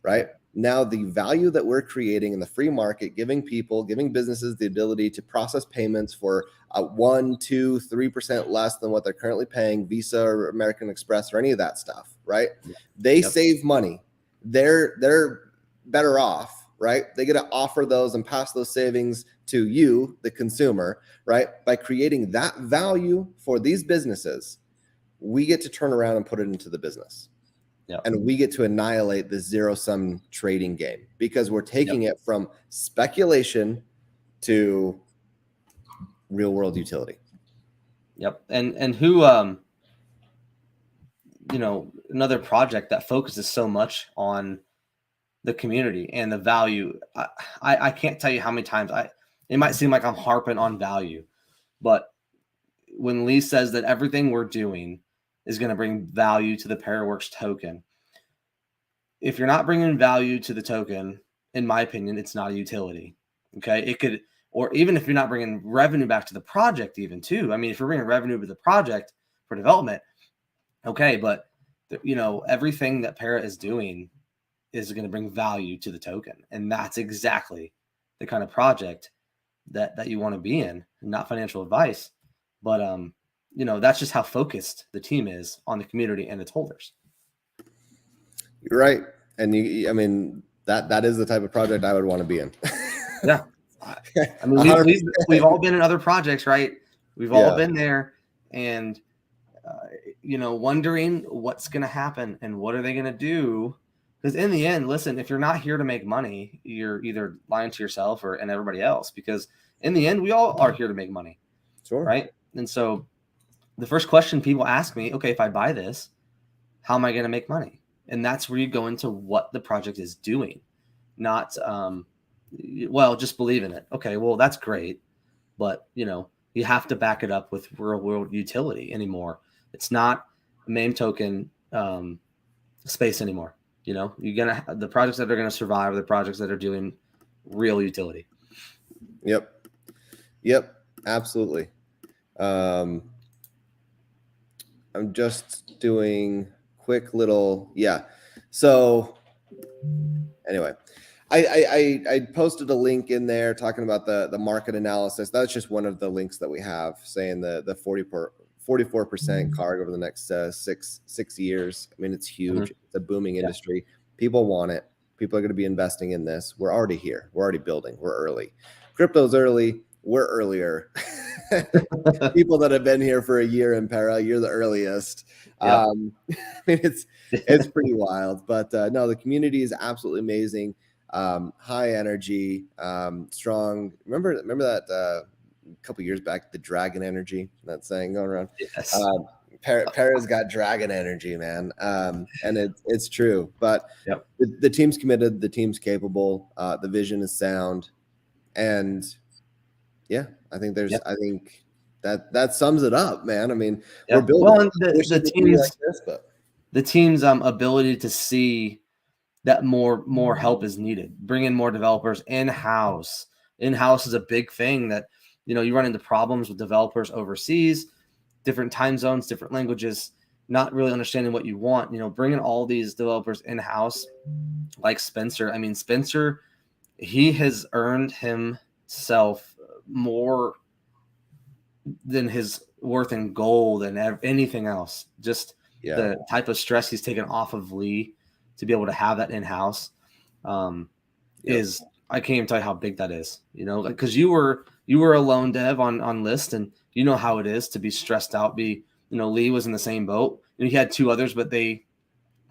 right? Now, the value that we're creating in the free market, giving businesses the ability to process payments for 1%, 2%, 3% less than what they're currently paying Visa or American Express or any of that stuff, right? They save money. They're better off. Right? They get to offer those and pass those savings to you, the consumer, right? By creating that value for these businesses, we get to turn around and put it into the business. Yep. And we get to annihilate the zero-sum trading game because we're taking it from speculation to real-world utility. Yep. And who, another project that focuses so much on the community and the value. I can't tell you how many times it might seem like I'm harping on value, but when Lee says that everything we're doing is going to bring value to the Parawerx token, if you're not bringing value to the token, in my opinion, it's not a utility. Okay. It could, or even if you're not bringing revenue back to the project, even too. I mean, if you're bringing revenue to the project for development, okay. But everything that Para is doing is going to bring value to the token. And that's exactly the kind of project that you want to be in, not financial advice, but, that's just how focused the team is on the community and its holders. You're right. And that is the type of project I would want to be in. Yeah. I mean, we've all been in other projects, right? We've all been there and, wondering what's going to happen and what are they going to do? Because in the end, listen, if you're not here to make money, you're either lying to yourself and everybody else. Because in the end, we all are here to make money, right? And so the first question people ask me, okay, if I buy this, how am I going to make money? And that's where you go into what the project is doing, not, well, just believe in it. Okay, well, that's great. But, you have to back it up with real world utility anymore. It's not a meme token space anymore. The projects that are going to survive are the projects that are doing real utility. Yep. Absolutely. I'm just doing quick little, So anyway, I posted a link in there talking about the market analysis. That's just one of the links that we have saying the 44% CARG over the next 6 years. I mean, it's huge. It's a booming industry. People want it. People are going to be investing in this. We're already here. We're already building. We're early. Crypto's early. We're earlier. People that have been here for a year in Para, you're the earliest. I mean, it's pretty wild. But no, the community is absolutely amazing. High energy, strong. Remember that a couple years back, the dragon energy, that saying going around. Yes. Para's got dragon energy, man. And it's true. But the team's committed, the team's capable, the vision is sound. And I think I think that sums it up, man. I mean, we're building the team's ability to see that more help is needed. Bring in more developers in-house. In-house is a big thing that, you run into problems with developers overseas, different time zones, different languages, not really understanding what you want. Bringing all these developers in-house, like Spencer. I mean, Spencer, he has earned himself more than his worth in gold and anything else. Just the type of stress he's taken off of Lee to be able to have that in-house is, I can't even tell you how big that is, because you were a lone dev on List, and you know how it is to be stressed out. Lee was in the same boat. He had two others, but they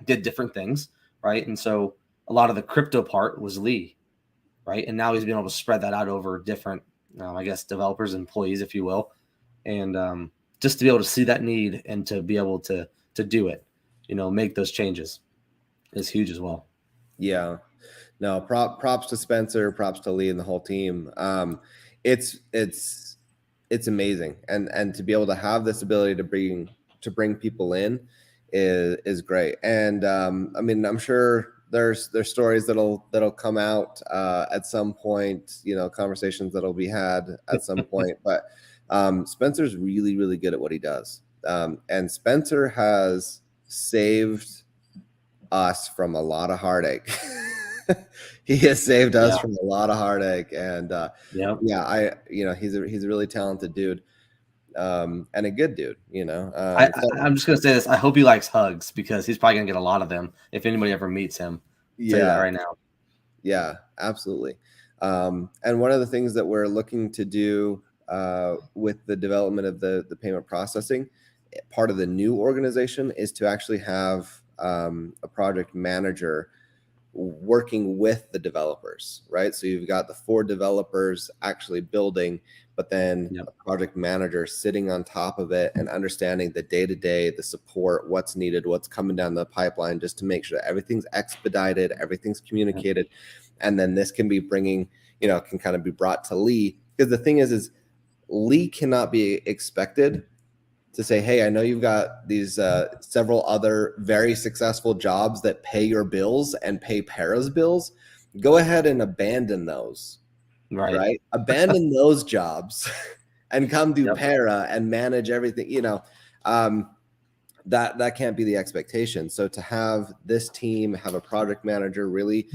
did different things, right? And so a lot of the crypto part was Lee, right? And now he's been able to spread that out over different, I guess, developers, employees, if you will. And just to be able to see that need and to be able to do it, make those changes is huge as well. Yeah. No, props to Spencer, props to Lee and the whole team. It's amazing. And to be able to have this ability to bring people in is great. And I mean, I'm sure there's stories that'll come out at some point, conversations that'll be had at some point. But Spencer's really, really good at what he does. And Spencer has saved us from a lot of heartache. He has saved us from a lot of heartache. And he's a really talented dude. And a good dude, I'm just gonna say this. I hope he likes hugs, because he's probably gonna get a lot of them if anybody ever meets him. Say that right now. Yeah, absolutely. And one of the things that we're looking to do with the development of the payment processing, part of the new organization is to actually have a project manager working with the developers, right? So you've got the 4 developers actually building, but then a project manager sitting on top of it and understanding the day-to-day, the support, what's needed, what's coming down the pipeline, just to make sure that everything's expedited, everything's communicated. And then this can be can kind of be brought to Lee. Because the thing is Lee cannot be expected to say, hey, I know you've got these several other very successful jobs that pay your bills and pay Para's bills. Go ahead and abandon those. Right? Abandon those jobs and come do Para and manage everything. That can't be the expectation. So to have this team, have a project manager really,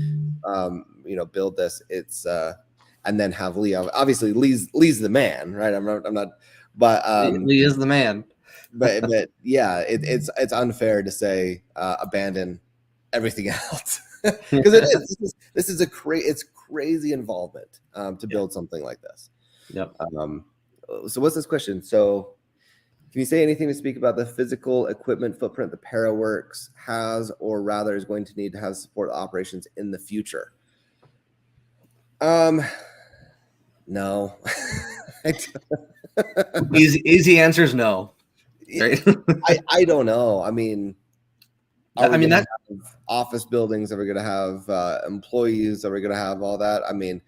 build this, it's and then have Lee. Obviously, Lee's the man, right? I'm not. But Lee is the man. but it's unfair to say abandon everything else, because it is. This is it's crazy involvement to build something like this. Yep. So what's this question? So can you say anything to speak about the physical equipment footprint the Parawerx has, or rather is going to need to have support operations in the future? No. Easy answer is no. Right? I don't know. I mean, Are we I mean, going to that have office buildings? Are we going to have employees? Are we going to have all that? I mean,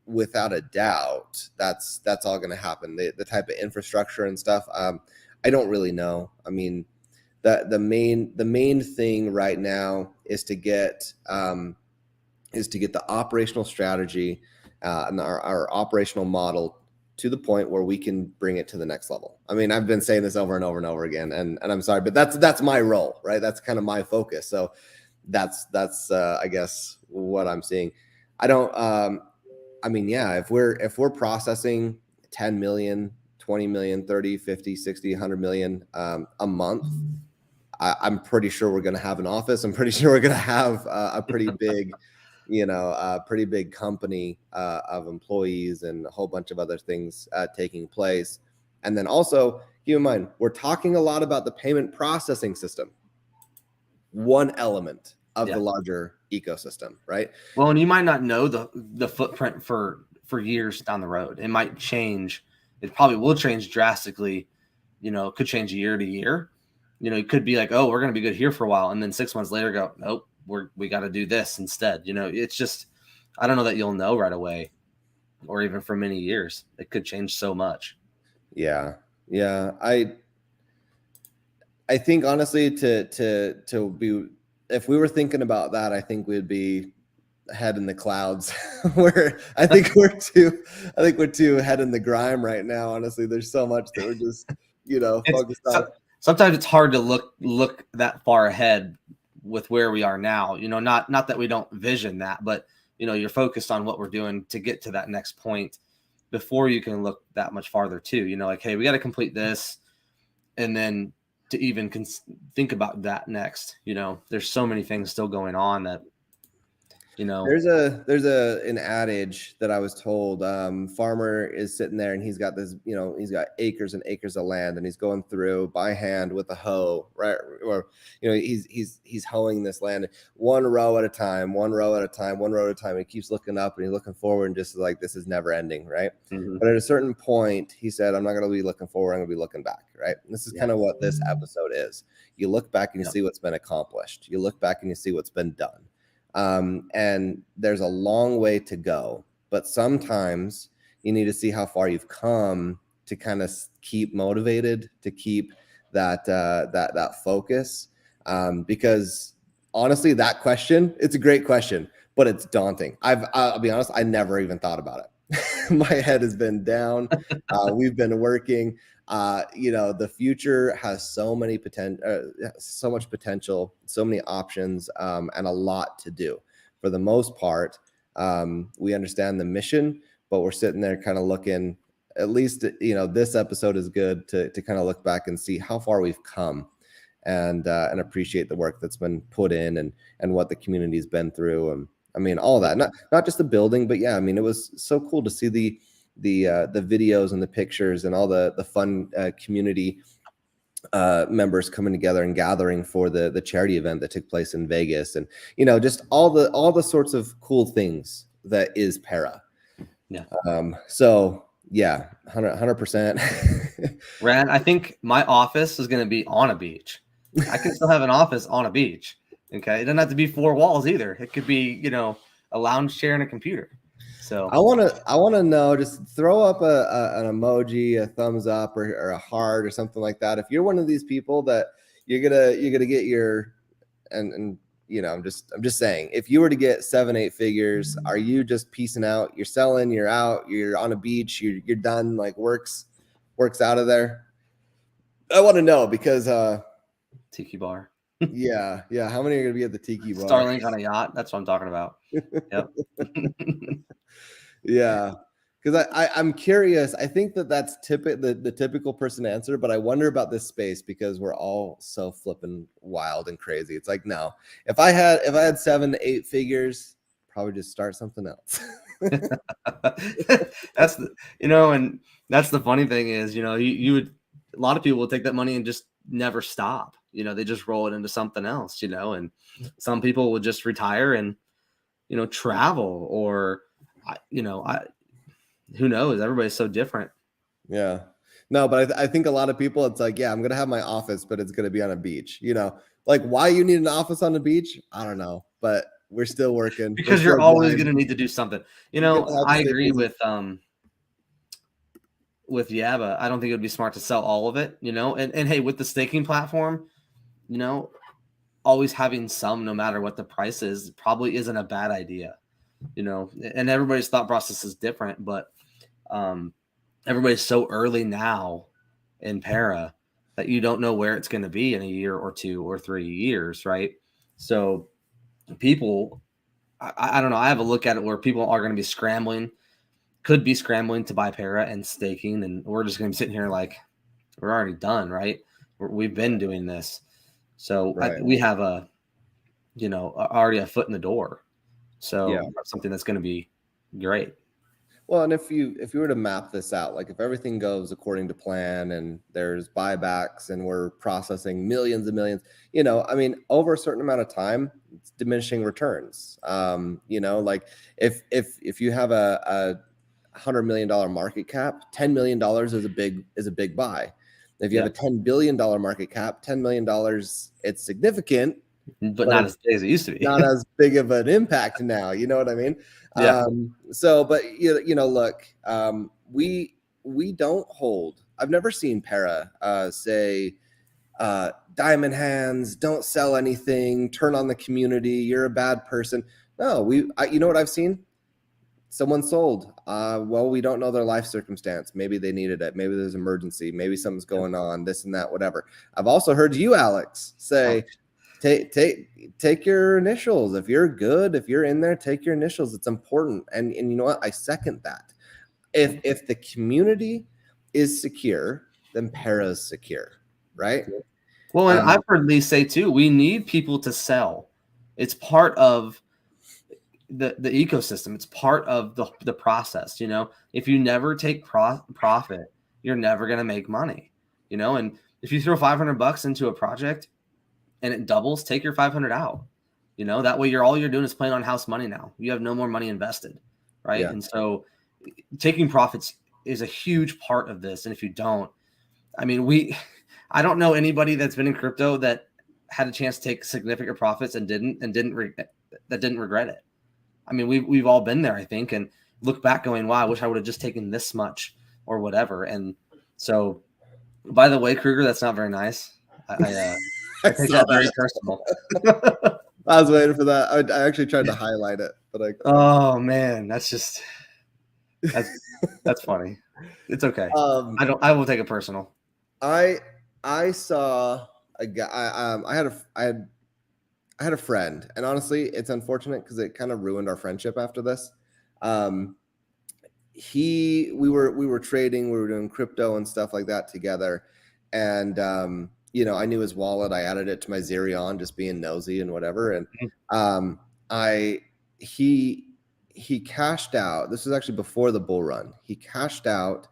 without a doubt, that's all going to happen. The type of infrastructure and stuff, I don't really know. I mean, the main thing right now is to get the operational strategy and our operational model to the point where we can bring it to the next level. I mean, I've been saying this over and over and over again, and I'm sorry, but that's my role, right? That's kind of my focus. So that's I guess what I'm seeing. I don't. I mean, yeah, if we're processing 10 million, 20 million, 30, 50, 60, 100 million a month, I'm pretty sure we're going to have an office. I'm pretty sure we're going to have a pretty big, a pretty big company of employees and a whole bunch of other things taking place. And then also keep in mind, we're talking a lot about the payment processing system, one element of the larger ecosystem, right? Well, and you might not know the footprint for years down the road. It might change. It probably will change drastically. It could change year to year. It could be like, oh, we're going to be good here for a while, and then 6 months later, go, nope, we got to do this instead. It's just, I don't know that you'll know right away, or even for many years. It could change so much. Yeah. I think honestly, to be, if we were thinking about that, I think we'd be head in the clouds. I think we're too head in the grime right now. Honestly, there's so much that we're just focused on. Sometimes it's hard to look that far ahead with where we are now. Not that we don't vision that, but you're focused on what we're doing to get to that next point before you can look that much farther too. Like, hey, we got to complete this, and then to even think about that next. There's so many things still going on that. There's an adage that I was told. Farmer is sitting there and he's got this, he's got acres and acres of land, and he's going through by hand with a hoe, right? Or he's hoeing this land one row at a time, one row at a time, one row at a time. He keeps looking up and he's looking forward, and just like, this is never ending, right? Mm-hmm. But at a certain point, he said, I'm not going to be looking forward, I'm going to be looking back, right? And this is kind of what this episode is. You look back and you see what's been accomplished. You look back and you see what's been done. And there's a long way to go, but sometimes you need to see how far you've come to kind of keep motivated, to keep that focus. Because honestly, that question, it's a great question, but it's daunting. I'll be honest, I never even thought about it. My head has been down. We've been working. The future has so much potential, so many options, and a lot to do. For the most part, we understand the mission, but we're sitting there kind of looking, at least, this episode is good to kind of look back and see how far we've come, and appreciate the work that's been put in, and what the community's been through. And I mean, all that, not just the building, but yeah, I mean, it was so cool to see the videos and the pictures and all the fun community members coming together and gathering for the charity event that took place in Vegas, and just all the sorts of cool things that is Para. Yeah. So yeah, 100%. Rand, I think my office is going to be on a beach. I can still have an office on a beach. Okay, it doesn't have to be 4 walls either. It could be a lounge chair and a computer. So I want to know, just throw up an emoji, a thumbs up, or a heart or something like that. If you're one of these people that you're gonna get your, and I'm just saying, if you were to get 7-8 figures, are you just peacing out? You're selling, you're out, you're on a beach, you're done, like works out of there. I want to know, because tiki bar. yeah. How many are gonna be at the tiki bar? Starlink on a yacht. That's what I'm talking about. Yep. Yeah, because I'm curious. I think that's the typical person answer, but I wonder about this space, because we're all so flipping wild and crazy. It's like, no, if I had 7-8 figures, probably just start something else. That's and that's the funny thing is, you would, a lot of people will take that money and just never stop. They just roll it into something else, and some people will just retire and travel, or who knows? Everybody's so different. Yeah. No, but I think a lot of people, it's like, yeah, I'm going to have my office, but it's going to be on a beach, Like, why you need an office on the beach? I don't know, but we're still working. Because you're always going to need to do something. You know, I agree with Yaba. I don't think it would be smart to sell all of it, you know, and hey, with the staking platform, you know, always having some, no matter what the price is, probably isn't a bad idea, you know, and everybody's thought process is different, but everybody's so early now in Para that you don't know where it's going to be in a year or 2 or 3 years. Right. So people, I don't know. I have a look at it where people are going to be could be scrambling to buy Para and staking. And we're just going to be sitting here like, we're already done. Right. We've been doing this. So Right. we have already a foot in the door. So that's something that's going to be great. Well, and if you were to map this out, like if everything goes according to plan and there's buybacks and we're processing millions and millions, you know, I mean, over a certain amount of time, it's diminishing returns. You know, like if you have a $100 million market cap, $10 million is a big buy. If you have a $10 billion market cap, $10 million, it's significant, but not as big as it used to be. Not as big of an impact now. You know what I mean? Yeah. But you know, look, we don't hold. I've never seen Para say, diamond hands, don't sell anything, turn on the community, you're a bad person. No, you know what I've seen? Someone sold. Well, we don't know their life circumstance. Maybe they needed it. Maybe there's emergency. Maybe something's going on, this and that, whatever. I've also heard you, Alex, say, take your initials. If you're good, if you're in there, take your initials. It's important. And you know what? I second that. If the community is secure, then Para is secure, right? Well, and I've heard Lee say too, we need people to sell. It's part of the ecosystem. It's part of the process. You know, if you never take profit, you're never going to make money, you know, and if you throw $500 into a project and it doubles, take your 500 out, you know, that way all you're doing is playing on house money. Now you have no more money invested. Right. Yeah. And so taking profits is a huge part of this. And if you don't, I mean, I don't know anybody that's been in crypto that had a chance to take significant profits and didn't regret it. I mean, we've all been there, I think, and look back going, wow, I wish I would have just taken this much or whatever. And so, by the way, Kruger, that's not very nice. I take that very personal. I was waiting for that. I actually tried to highlight it, but oh man, that's funny. It's okay. I will take it personal. I saw a guy. I had a friend, and honestly, it's unfortunate because it kind of ruined our friendship after this. We were trading, we were doing crypto and stuff like that together, and you know, I knew his wallet. I added it to my Zerion, just being nosy and whatever. And he cashed out. This was actually before the bull run. He cashed out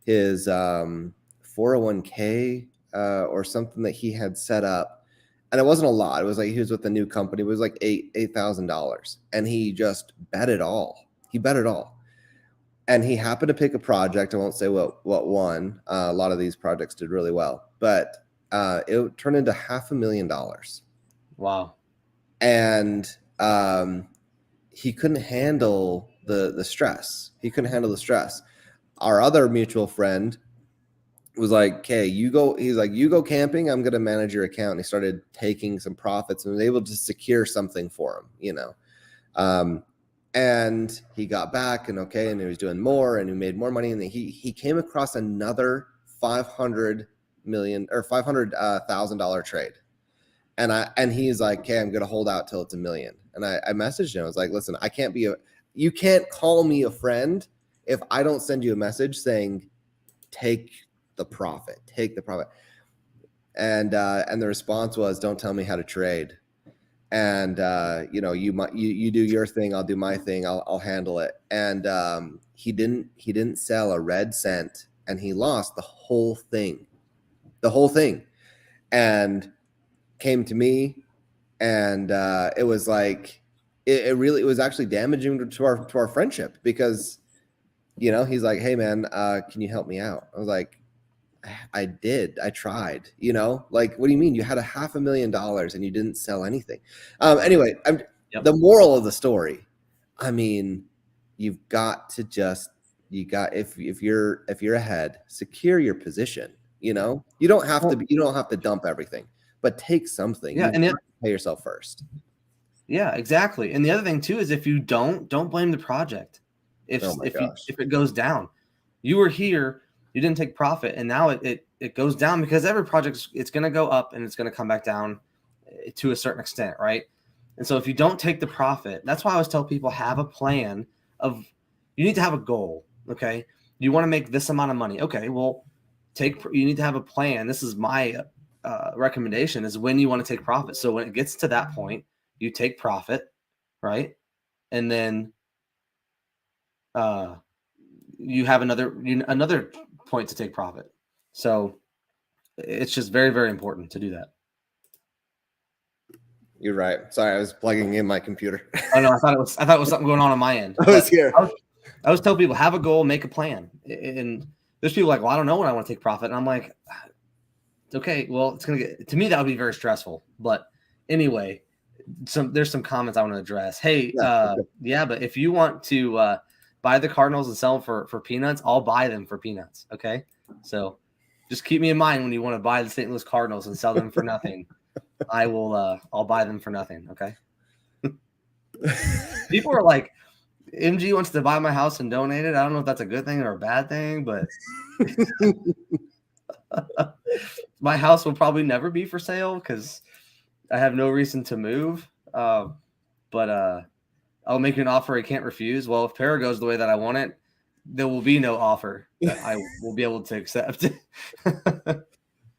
his 401k or something that he had set up. And it wasn't a lot. It was like he was with a new company. It was like $8,000. And he just bet it all. He bet it all. And he happened to pick a project. I won't say what won. A lot of these projects did really well. But it turned into $500,000. Wow. And he couldn't handle the stress. He couldn't handle the stress. Our other mutual friend was like, okay, he's like, you go camping, I'm going to manage your account. And he started taking some profits and was able to secure something for him, you know. And he got back and he was doing more and he made more money. And he came across another $500,000 trade. And he's like, okay, I'm going to hold out till it's $1 million. And I messaged him. I was like, listen, you can't call me a friend if I don't send you a message saying, take the profit. And the response was, don't tell me how to trade. And you know, you do your thing, I'll do my thing, I'll handle it. And he didn't sell a red cent, and he lost the whole thing, and came to me, and it was like it was actually damaging to our friendship, because you know, he's like, hey man, can you help me out? I was like, I did. I tried, you know, like, what do you mean? You had $500,000 and you didn't sell anything. Anyway, the moral of the story, I mean, you've got to just, if you're ahead, secure your position, you know, you don't have to dump everything, but take something. Yeah. You have to pay yourself first. Yeah, exactly. And the other thing too is if you don't blame the project. If it goes down, you were here, you didn't take profit, and now it goes down, because every project, it's going to go up and it's going to come back down to a certain extent, right? And so if you don't take the profit, that's why I always tell people, have a plan of, you need to have a goal. Okay, you want to make this amount of money. Okay, well, you need to have a plan. This is my recommendation, is when you want to take profit. So when it gets to that point, you take profit, right? And then you have another point to take profit. So it's just very, very important to do that. You're right. Sorry, I was plugging in my computer. Oh no, I thought it was something going on my end. I was here. I always tell people, have a goal, make a plan. And there's people like, well, I don't know when I want to take profit. And I'm like, okay, well, it's going to get, to me, that would be very stressful. But anyway, there's some comments I want to address. Hey, but if you want to buy the Cardinals and sell them for peanuts, I'll buy them for peanuts. Okay, so just keep me in mind when you want to buy the St. Louis Cardinals and sell them for nothing. I will. I'll buy them for nothing. Okay. People are like, MG wants to buy my house and donate it. I don't know if that's a good thing or a bad thing, but my house will probably never be for sale because I have no reason to move. But I'll make you an offer I can't refuse. Well, if Para goes the way that I want it, there will be no offer that I will be able to accept.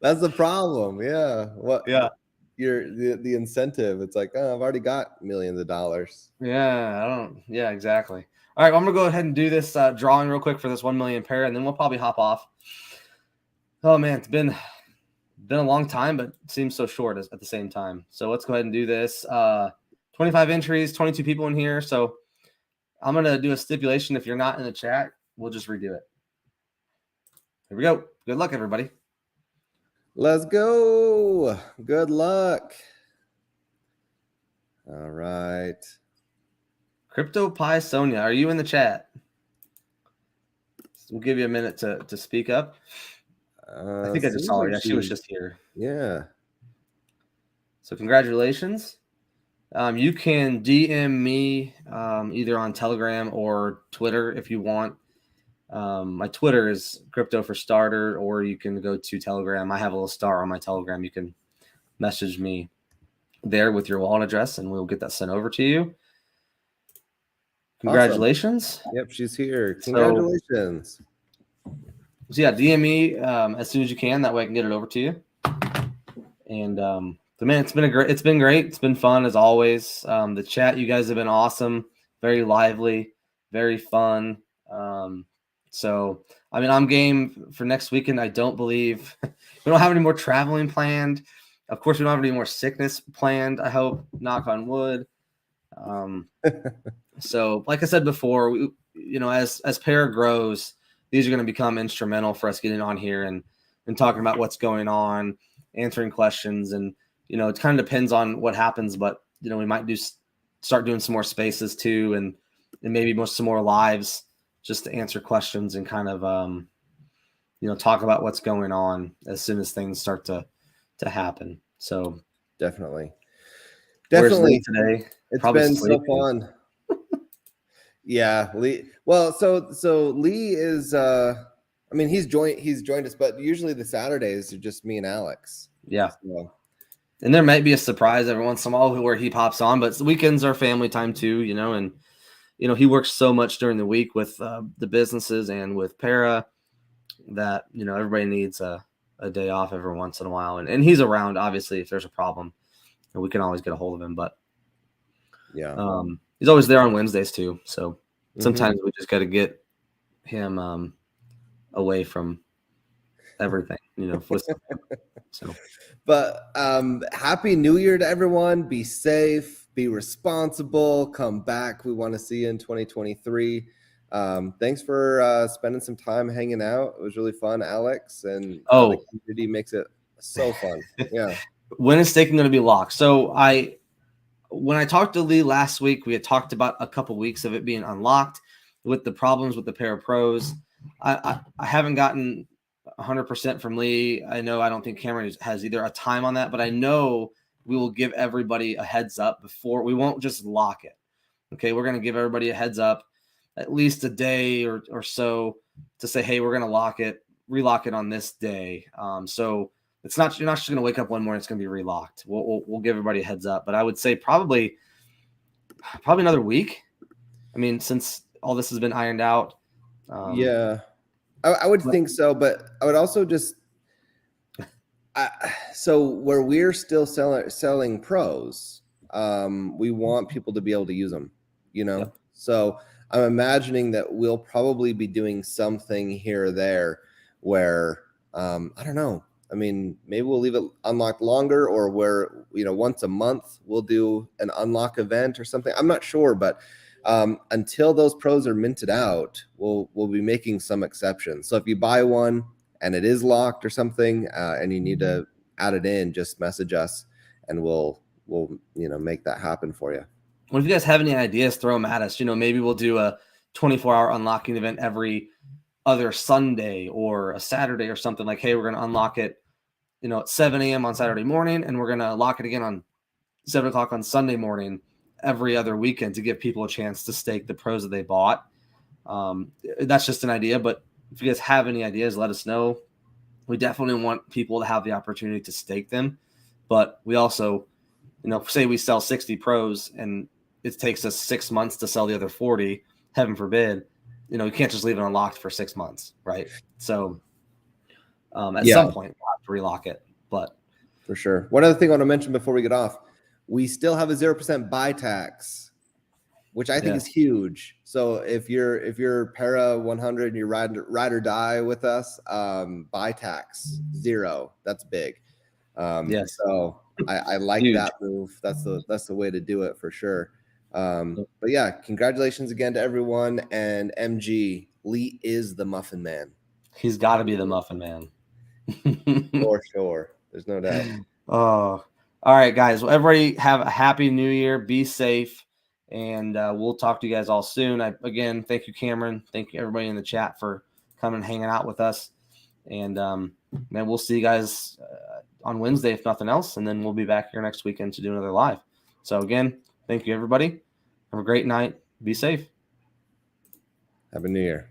That's the problem. Yeah. Yeah. The incentive. It's like, oh, I've already got millions of dollars. Yeah. Yeah, exactly. All right. Well, I'm going to go ahead and do this drawing real quick for this 1 million Para, and then we'll probably hop off. Oh man, it's been a long time, but it seems so short at the same time. So let's go ahead and do this. 25 entries, 22 people in here. So I'm going to do a stipulation. If you're not in the chat, we'll just redo it. Here we go. Good luck, everybody. Let's go. Good luck. All right. Crypto Pie Sonia, are you in the chat? We'll give you a minute to speak up. I think I just saw her. Yeah, she was just here. Yeah. So congratulations. You can DM me either on Telegram or Twitter if you want. My Twitter is Crypto for Starter, or you can go to Telegram. I have a little star on my Telegram. You can message me there with your wallet address, and we'll get that sent over to you. Congratulations. Awesome. Yep, she's here. Congratulations. So yeah, DM me as soon as you can. That way I can get it over to you. And man, it's been great. It's been fun as always. The chat, you guys have been awesome, very lively, very fun. So I mean, I'm game for next weekend. I don't believe we don't have any more traveling planned. Of course, we don't have any more sickness planned. I hope, knock on wood. So like I said before, as Para grows, these are going to become instrumental for us getting on here and talking about what's going on, answering questions. And, it kind of depends on what happens, but, we might start doing some more spaces too. And maybe some more lives just to answer questions and kind of, talk about what's going on as soon as things start to happen. So definitely today. It's been so fun. Yeah, Lee. Well, so Lee is he's joined us, but usually the Saturdays are just me and Alex. Yeah. So. And there might be a surprise every once in a while where he pops on, but the weekends are family time too, and he works so much during the week with the businesses and with Para that, everybody needs a day off every once in a while. And he's around, obviously, if there's a problem, and we can always get a hold of him, but yeah. He's always there on Wednesdays too. So sometimes we just got to get him away from everything, So, but Happy New Year to everyone. Be safe, be responsible, come back. We want to see you in 2023. Thanks for spending some time hanging out. It was really fun, Alex, and the community makes it so fun. Yeah. When is staking going to be locked? So when I talked to Lee last week, we had talked about a couple weeks of it being unlocked with the problems with the Para Pros. I haven't gotten 100% from Lee. I don't think Cameron has either a time on that, but I know we will give everybody a heads up before. We won't just lock it. Okay, we're going to give everybody a heads up, at least a day or so, to say, hey, we're going to relock it on this day. So you're not just going to wake up one morning, it's going to be relocked. We'll give everybody a heads up, but I would say probably another week. I mean, since all this has been ironed out. Yeah, I would think so, but I would also just so where we're still selling pros, we want people to be able to use them, Yep. So I'm imagining that we'll probably be doing something here or there where I don't know. I mean, maybe we'll leave it unlocked longer, or where once a month we'll do an unlock event or something. I'm not sure, but until those pros are minted out, we'll be making some exceptions. So if you buy one and it is locked or something, and you need to add it in, just message us and we'll make that happen for you. Well, if you guys have any ideas, throw them at us. Maybe we'll do a 24-hour unlocking event every other Sunday or a Saturday or something. Like, hey, we're going to unlock it, at 7 a.m. on Saturday morning, and we're going to lock it again on 7 o'clock on Sunday morning every other weekend to give people a chance to stake the pros that they bought. That's just an idea, but if you guys have any ideas, let us know. We definitely want people to have the opportunity to stake them, but we also, say we sell 60 pros and it takes us 6 months to sell the other 40, heaven forbid, you can't just leave it unlocked for 6 months, right? So at some point we'll have to relock it, but for sure. One other thing I want to mention before we get off, we still have a 0% buy tax, which I think is huge. So if you're Para 100 and you ride or die with us, buy tax 0. That's big. So I like that move. That's the way to do it for sure. But yeah, congratulations again to everyone. And MG, Lee is the Muffin Man. He's got to be the Muffin Man. For sure. There's no doubt. Oh, all right, guys. Well, everybody have a happy new year. Be safe. And we'll talk to you guys all soon. Again, thank you, Cameron. Thank you, everybody in the chat, for coming and hanging out with us. And man, we'll see you guys on Wednesday, if nothing else. And then we'll be back here next weekend to do another live. So again, thank you, everybody. Have a great night. Be safe. Happy New Year.